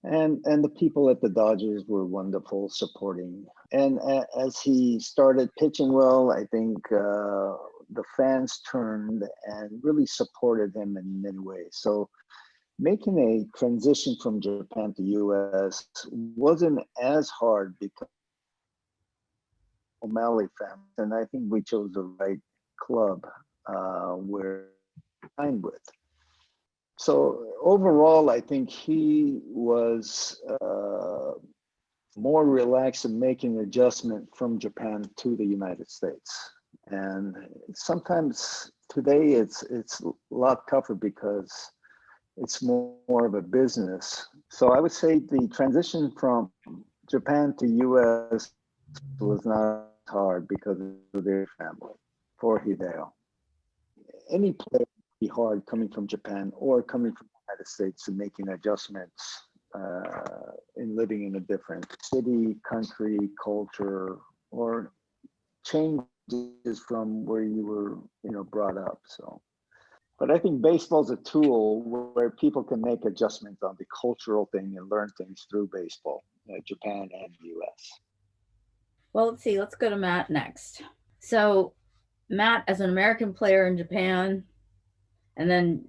and the people at the Dodgers were wonderful supporting. And as he started pitching well, I think the fans turned and really supported him in many ways. So making a transition from Japan to US wasn't as hard because O'Malley family, and I think we chose the right club we're signed with. So overall, I think he was more relaxed in making adjustment from Japan to the United States. And sometimes today it's a lot tougher because it's more of a business. So I would say the transition from Japan to US was not hard because of their family for Hideo. Any player would be hard coming from Japan or coming from the United States and making adjustments in living in a different city, country, culture, or changes from where you were, brought up. So. But I think baseball is a tool where people can make adjustments on the cultural thing and learn things through baseball, Japan and the US. Well, let's see. Let's go to Matt next. So, Matt, as an American player in Japan, and then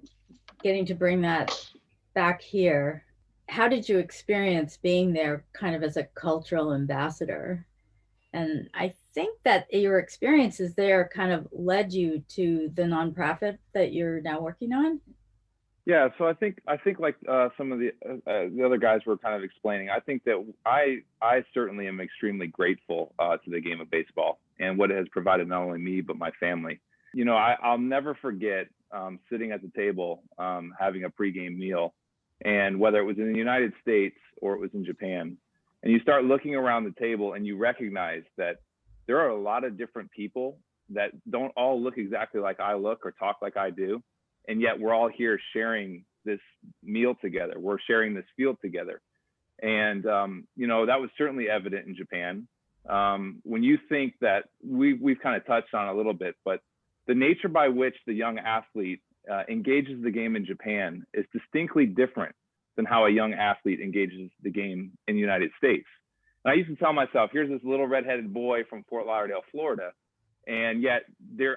getting to bring that back here, how did you experience being there kind of as a cultural ambassador? And I think that your experiences there kind of led you to the nonprofit that you're now working on. Yeah, so I think like some of the other guys were kind of explaining, I think that I certainly am extremely grateful to the game of baseball and what it has provided not only me but my family. I'll never forget sitting at the table having a pregame meal, and whether it was in the United States or it was in Japan, and you start looking around the table and you recognize that there are a lot of different people that don't all look exactly like I look or talk like I do. And yet we're all here sharing this meal together. We're sharing this field together. And, that was certainly evident in Japan. When you think that we've kind of touched on a little bit, but the nature by which the young athlete engages the game in Japan is distinctly different than how a young athlete engages the game in the United States. And I used to tell myself, here's this little redheaded boy from Fort Lauderdale, Florida. And yet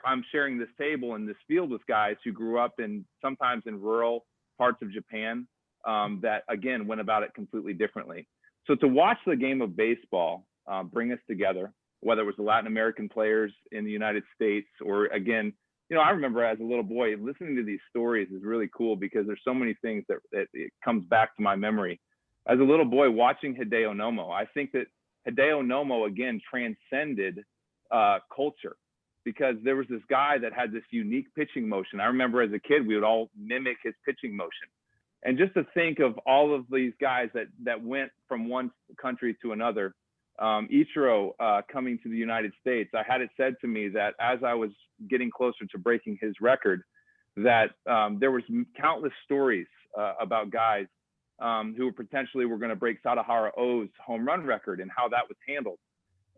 I'm sharing this table in this field with guys who grew up sometimes in rural parts of Japan that, again, went about it completely differently. So to watch the game of baseball bring us together, whether it was the Latin American players in the United States or, again, I remember as a little boy listening to these stories is really cool because there's so many things that it comes back to my memory. As a little boy watching Hideo Nomo, I think that Hideo Nomo, again, transcended culture, because there was this guy that had this unique pitching motion. I remember as a kid, we would all mimic his pitching motion. And just to think of all of these guys that went from one country to another, Ichiro coming to the United States, I had it said to me that as I was getting closer to breaking his record, that there was countless stories about guys who potentially were going to break Sadahara O's home run record and how that was handled.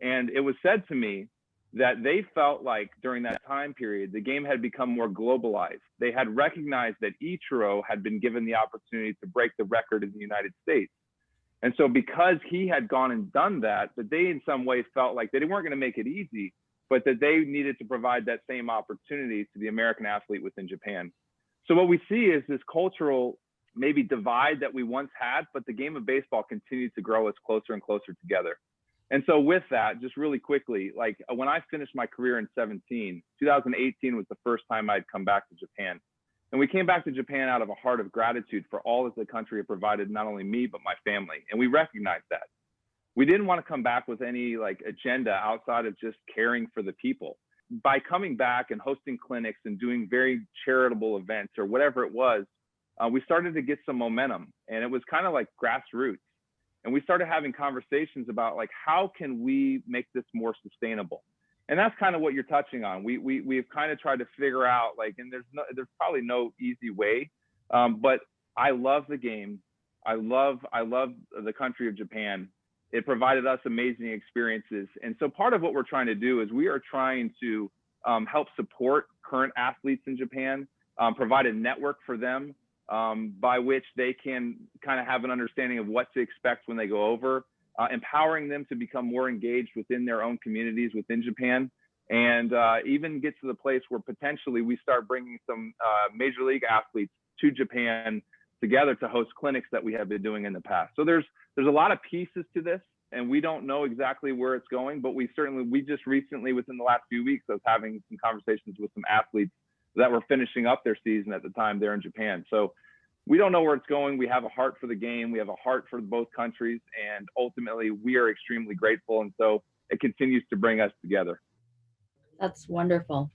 And it was said to me that they felt like during that time period, the game had become more globalized. They had recognized that Ichiro had been given the opportunity to break the record in the United States. And so because he had gone and done that they in some way felt like they weren't going to make it easy, but that they needed to provide that same opportunity to the American athlete within Japan. So what we see is this cultural maybe divide that we once had, but the game of baseball continued to grow us closer and closer together. And so with that, just really quickly, like when I finished my career in 2018 was the first time I'd come back to Japan. And we came back to Japan out of a heart of gratitude for all that the country had provided, not only me, but my family. And we recognized that. We didn't want to come back with any agenda outside of just caring for the people. By coming back and hosting clinics and doing very charitable events or whatever it was, we started to get some momentum, and it was kind of like grassroots. And we started having conversations about how can we make this more sustainable? And that's kind of what you're touching on. We've kind of tried to figure out, like, and there's probably no easy way, but I love the game. I love the country of Japan. It provided us amazing experiences. And so part of what we're trying to do is we are trying to help support current athletes in Japan, provide a network for them by which they can kind of have an understanding of what to expect when they go over, empowering them to become more engaged within their own communities within Japan, and even get to the place where potentially we start bringing some major league athletes to Japan together to host clinics that we have been doing in the past. So there's a lot of pieces to this, and we don't know exactly where it's going, but we just recently, within the last few weeks, I was having some conversations with some athletes that were finishing up their season at the time there in Japan. So we don't know where it's going. We have a heart for the game. We have a heart for both countries, and ultimately we are extremely grateful. And so it continues to bring us together. That's wonderful.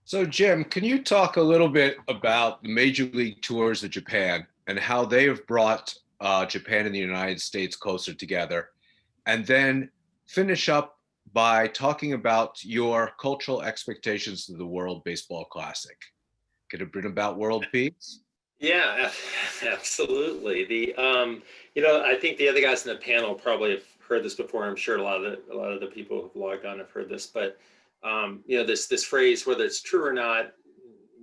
So Jim, can you talk a little bit about the Major League Tours of Japan and how they have brought Japan and the United States closer together? And then finish up by talking about your cultural expectations of the World Baseball Classic. Could it bring about world peace? Yeah, absolutely. I think the other guys in the panel probably have heard this before. I'm sure a lot of the people who've logged on have heard this, but this phrase, whether it's true or not,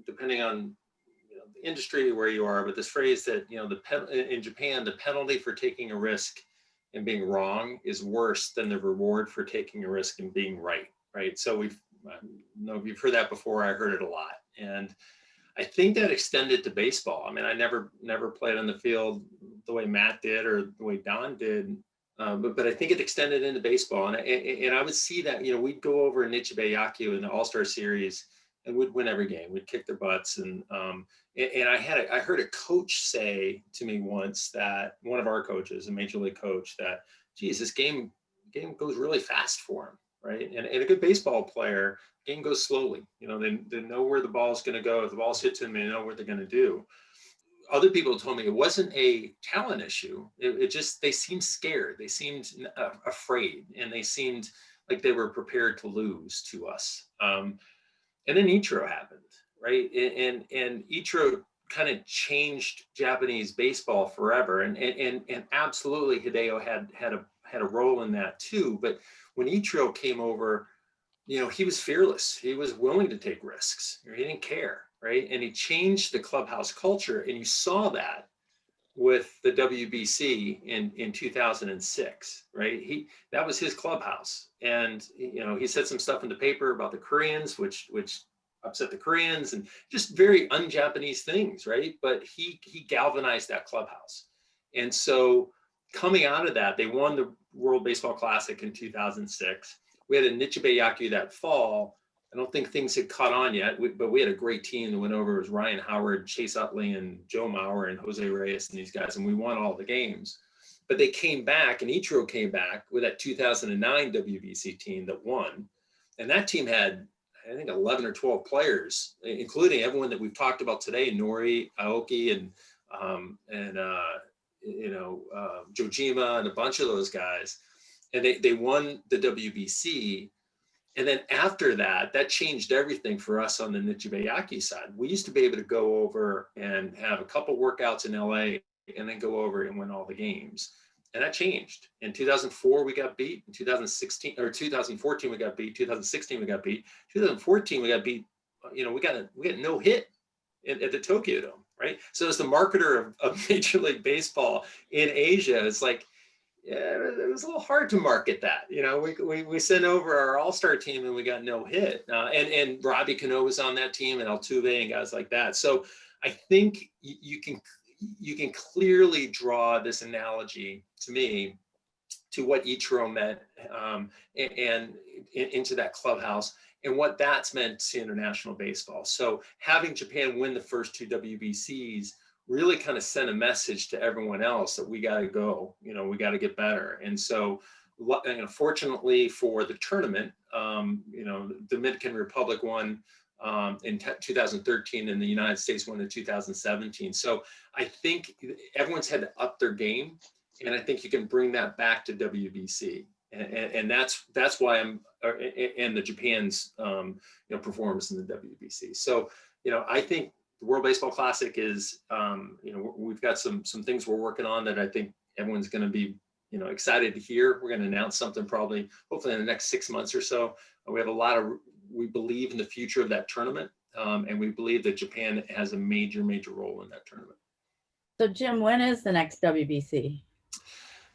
depending on the industry where you are, but this phrase that in Japan, the penalty for taking a risk and being wrong is worse than the reward for taking a risk and being right. Right. So I know if you've heard that before. I heard it a lot, and I think that extended to baseball. I mean, I never played on the field the way Matt did or the way Don did, but I think it extended into baseball. And I would see that, we'd go over in Nichibei Yaku in the All-Star Series and we'd win every game. We'd kick their butts. And I heard a coach say to me once, that one of our coaches, a major league coach, that, geez, this game goes really fast for him, right? And a good baseball player, game goes slowly. They know where the ball is going to go. If the ball's hit to them, they know what they're going to do. Other people told me it wasn't a talent issue. It just, they seemed scared. They seemed afraid, and they seemed like they were prepared to lose to us. And then Ichiro happened, right? And Ichiro kind of changed Japanese baseball forever. And absolutely Hideo had a role in that too. But when Ichiro came over, he was fearless. He was willing to take risks. He didn't care, right? And he changed the clubhouse culture. And you saw that with the WBC in 2006, right? That was his clubhouse. And, he said some stuff in the paper about the Koreans, which upset the Koreans, and just very un-Japanese things, right? But he galvanized that clubhouse. And so coming out of that, they won the World Baseball Classic in 2006. We had a Nichibei Yaku that fall. I don't think things had caught on yet, but we had a great team that went over. It was Ryan Howard, Chase Utley, and Joe Mauer, and Jose Reyes, and these guys, and we won all the games. But they came back, and Ichiro came back with that 2009 WBC team that won. And that team had, I think, 11 or 12 players, including everyone that we've talked about today, Nori, Aoki, and Jojima, and a bunch of those guys. And they won the WBC. And then after that changed everything for us on the Nichibei Yaku side. We used to be able to go over and have a couple workouts in LA and then go over and win all the games. And that changed. In 2004, we got beat. In 2014, we got beat. 2016, we got beat. 2014, we got beat. We got no hit at the Tokyo Dome, right? So as the marketer of Major League Baseball in Asia, it's like, yeah, it was a little hard to market that. We sent over our all-star team and we got no hit. And Robbie Cano was on that team, and Altuve and guys like that. So I think you can clearly draw this analogy to me to what Ichiro meant and into that clubhouse and what that's meant to international baseball. So having Japan win the first two WBCs really kind of sent a message to everyone else that we got to go, we got to get better. And so, fortunately for the tournament, the Dominican Republic won in 2013 and the United States won in 2017. So I think everyone's had to up their game. And I think you can bring that back to WBC. And that's why and the Japan's performance in the WBC. So I think the World Baseball Classic is we've got some things we're working on that I think everyone's going to be excited to hear. We're going to announce something hopefully in the next 6 months or so. We have we believe in the future of that tournament, and we believe that Japan has a major role in that tournament. So Jim, when is the next WBC?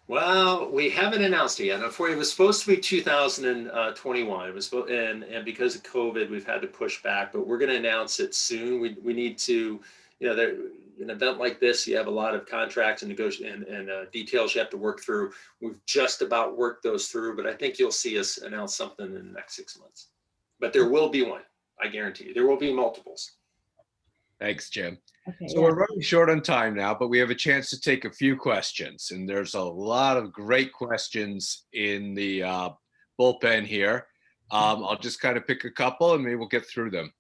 Well, we haven't announced it yet. Unfortunately, it was supposed to be 2021. It was and because of COVID, we've had to push back. But we're going to announce it soon. We need to, an event like this, you have a lot of contracts and details you have to work through. We've just about worked those through, but I think you'll see us announce something in the next 6 months. But there will be one. I guarantee you, there will be multiples. Thanks, Jim. Okay, So we're running short on time now, but we have a chance to take a few questions. And there's a lot of great questions in the bullpen here. I'll just kind of pick a couple and maybe we'll get through them.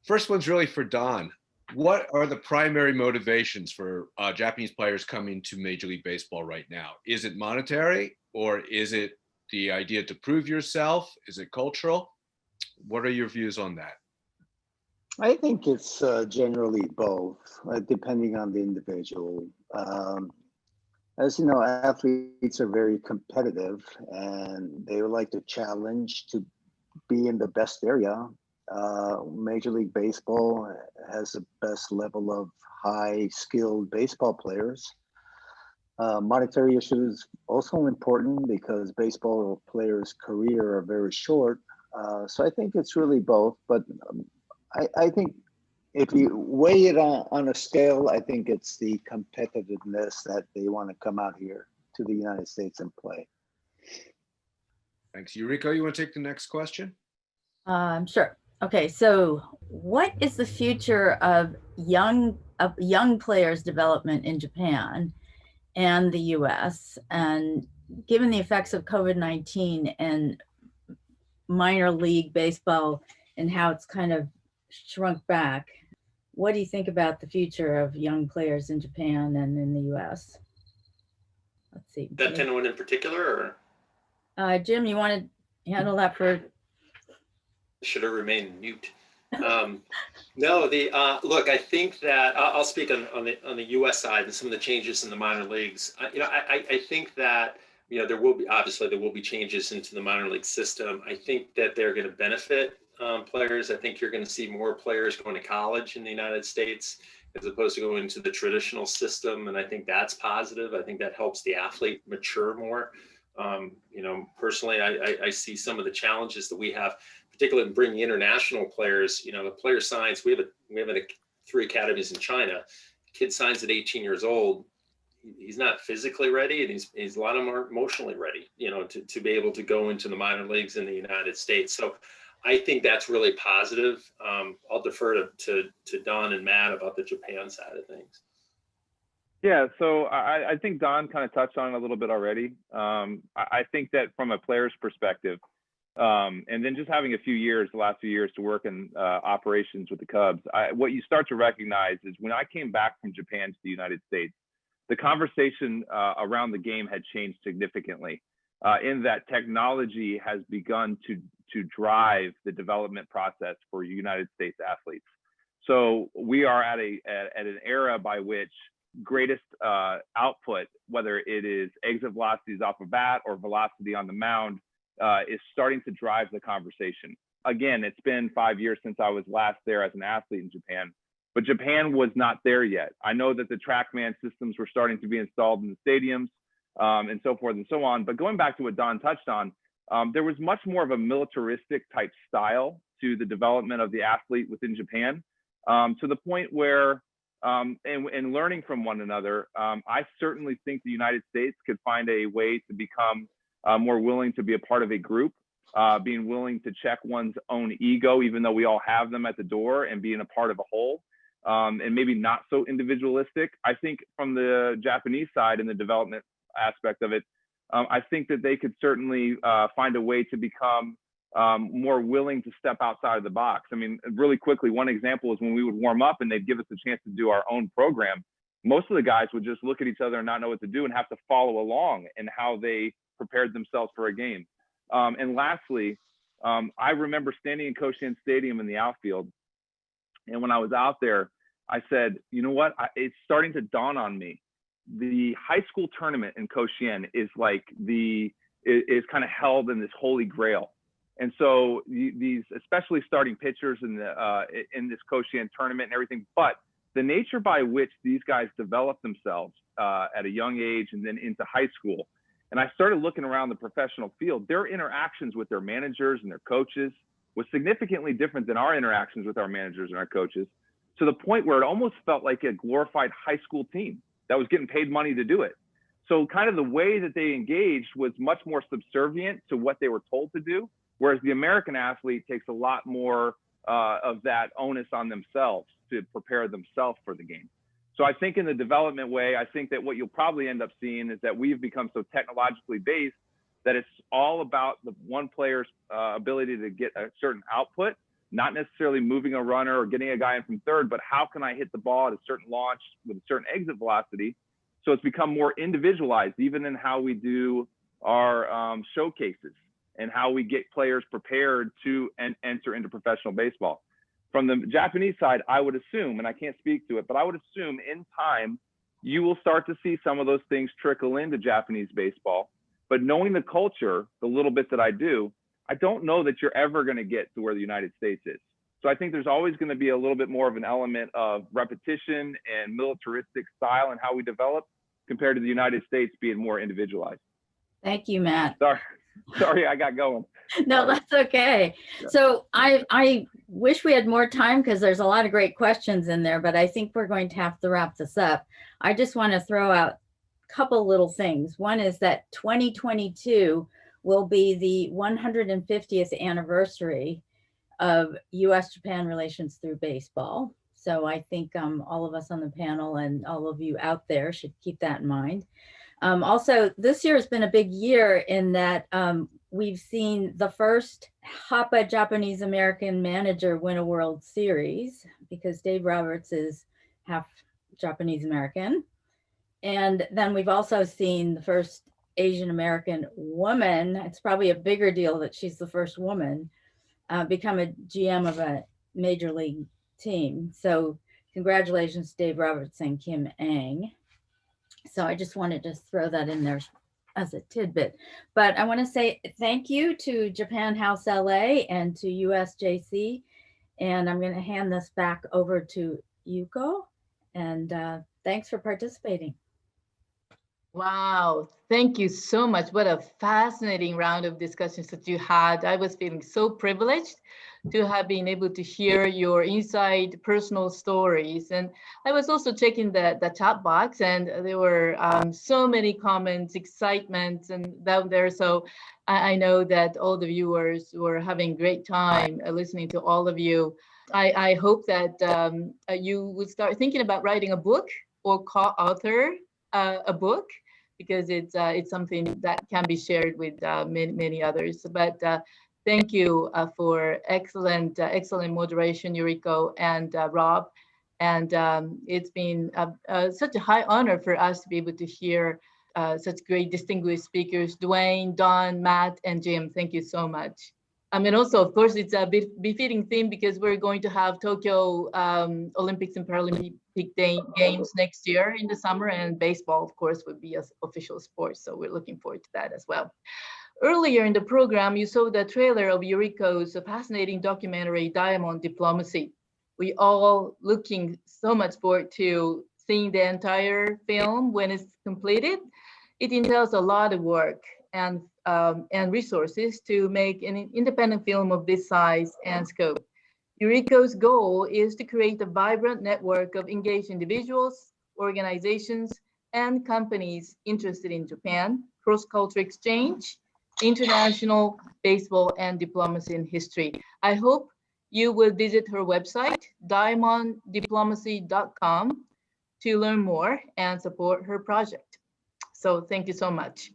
First one's really for Don. What are the primary motivations for Japanese players coming to Major League Baseball right now? Is it monetary, or is it the idea to prove yourself? Is it cultural? What are your views on that? I think it's generally both, depending on the individual. As you know, athletes are very competitive and they would like to challenge to be in the best area. Major League Baseball has the best level of high-skilled baseball players. Monetary issues also important because baseball players' career are very short. So I think it's really both, but I think if you weigh it on a scale, I think it's the competitiveness that they want to come out here to the United States and play. Thanks. Yuriko, you want to take the next question? Sure. Okay, so what is the future of young players' development in Japan and the US? And given the effects of COVID-19 and minor league baseball and how it's kind of shrunk back, what do you think about the future of young players in Japan and in the US? Let's see. That anyone in particular, or Jim, you want to handle that for? Should have remained mute. No, look, I think that I'll speak on the U.S. side and some of the changes in the minor leagues. I think that there will be changes into the minor league system. I think that they're going to benefit players. I think you're going to see more players going to college in the United States as opposed to going into the traditional system, and I think that's positive. I think that helps the athlete mature more. Personally, I see some of the challenges that we have, particularly in bringing international players. The player signs. We have 3 academies in China. Kid signs at 18 years old. He's not physically ready, and he's a lot more emotionally ready. To be able to go into the minor leagues in the United States. So I think that's really positive. I'll defer to Don and Matt about the Japan side of things. Yeah, so I think Don kind of touched on it a little bit already. I think that from a player's perspective, and then just having the last few years to work in operations with the Cubs, what you start to recognize is when I came back from Japan to the United States, the conversation around the game had changed significantly in that technology has begun to drive the development process for United States athletes. So we are at an era by which greatest output, whether it is exit velocities off a bat or velocity on the mound, is starting to drive the conversation. Again, it's been 5 years since I was last there as an athlete in Japan, but Japan was not there yet. I know that the TrackMan systems were starting to be installed in the stadiums and so forth and so on. But going back to what Don touched on, there was much more of a militaristic type style to the development of the athlete within Japan, to the point where, and learning from one another, I certainly think the United States could find a way to become more willing to be a part of a group, being willing to check one's own ego, even though we all have them at the door, and being a part of a whole, and maybe not so individualistic. I think from the Japanese side and the development aspect of it, I think that they could certainly find a way to become more willing to step outside of the box. I mean, really quickly, one example is when we would warm up and they'd give us a chance to do our own program. Most of the guys would just look at each other and not know what to do and have to follow along in how they prepared themselves for a game. And lastly, I remember standing in Koshien Stadium in the outfield. And when I was out there, I said, you know what? It's starting to dawn on me. The high school tournament in Koshien is like is kind of held in this holy grail. And so these, especially starting pitchers in this Koshien tournament and everything, but the nature by which these guys develop themselves at a young age and then into high school. And I started looking around the professional field, their interactions with their managers and their coaches was significantly different than our interactions with our managers and our coaches, to the point where it almost felt like a glorified high school team that was getting paid money to do it. So kind of the way that they engaged was much more subservient to what they were told to do, whereas the American athlete takes a lot more of that onus on themselves to prepare themselves for the game. So I think in the development way, I think that what you'll probably end up seeing is that we've become so technologically based that it's all about the one player's ability to get a certain output, not necessarily moving a runner or getting a guy in from third, but how can I hit the ball at a certain launch with a certain exit velocity? So it's become more individualized, even in how we do our showcases and how we get players prepared to enter into professional baseball. From the Japanese side, I would assume, and I can't speak to it, but I would assume in time, you will start to see some of those things trickle into Japanese baseball. But knowing the culture, the little bit that I do, I don't know that you're ever going to get to where the United States is. So I think there's always going to be a little bit more of an element of repetition and militaristic style in how we develop compared to the United States being more individualized. Thank you, Matt. Sorry, I got going. No, that's okay. Yeah. So I wish we had more time because there's a lot of great questions in there, but I think we're going to have to wrap this up. I just want to throw out a couple little things. One is that 2022 will be the 150th anniversary of U.S.-Japan relations through baseball. So I think all of us on the panel and all of you out there should keep that in mind. Also, this year has been a big year in that we've seen the first Hapa Japanese American manager win a World Series because Dave Roberts is half Japanese American. And then we've also seen the first Asian American woman, it's probably a bigger deal that she's the first woman, become a GM of a major league team. So congratulations, Dave Roberts and Kim Ang. So I just wanted to throw that in there as a tidbit. But I want to say thank you to Japan House LA and to USJC. And I'm going to hand this back over to Yuko. And thanks for participating. Wow, thank you so much. What a fascinating round of discussions that you had. I was feeling so privileged to have been able to hear your inside personal stories. And I was also checking the chat box, and there were so many comments, excitement and down there. So I know that all the viewers were having a great time listening to all of you. I hope that you would start thinking about writing a book or co-author a book, because it's something that can be shared with many others. But thank you for excellent moderation, Yuriko and Rob. And it's been such a high honor for us to be able to hear such great distinguished speakers, Dwayne, Don, Matt, and Jim. Thank you so much. I mean, also, of course, it's a befitting theme because we're going to have Tokyo Olympics and Paralympic Games next year in the summer, and baseball, of course, would be an official sport. So we're looking forward to that as well. Earlier in the program, you saw the trailer of Yuriko's fascinating documentary, Diamond Diplomacy. We all looking so much forward to seeing the entire film when it's completed. It entails a lot of work and resources to make an independent film of this size and scope. Yuriko's goal is to create a vibrant network of engaged individuals, organizations, and companies interested in Japan, cross-cultural exchange, international baseball, and diplomacy and history. I hope you will visit her website, diamonddiplomacy.com, to learn more and support her project. So thank you so much.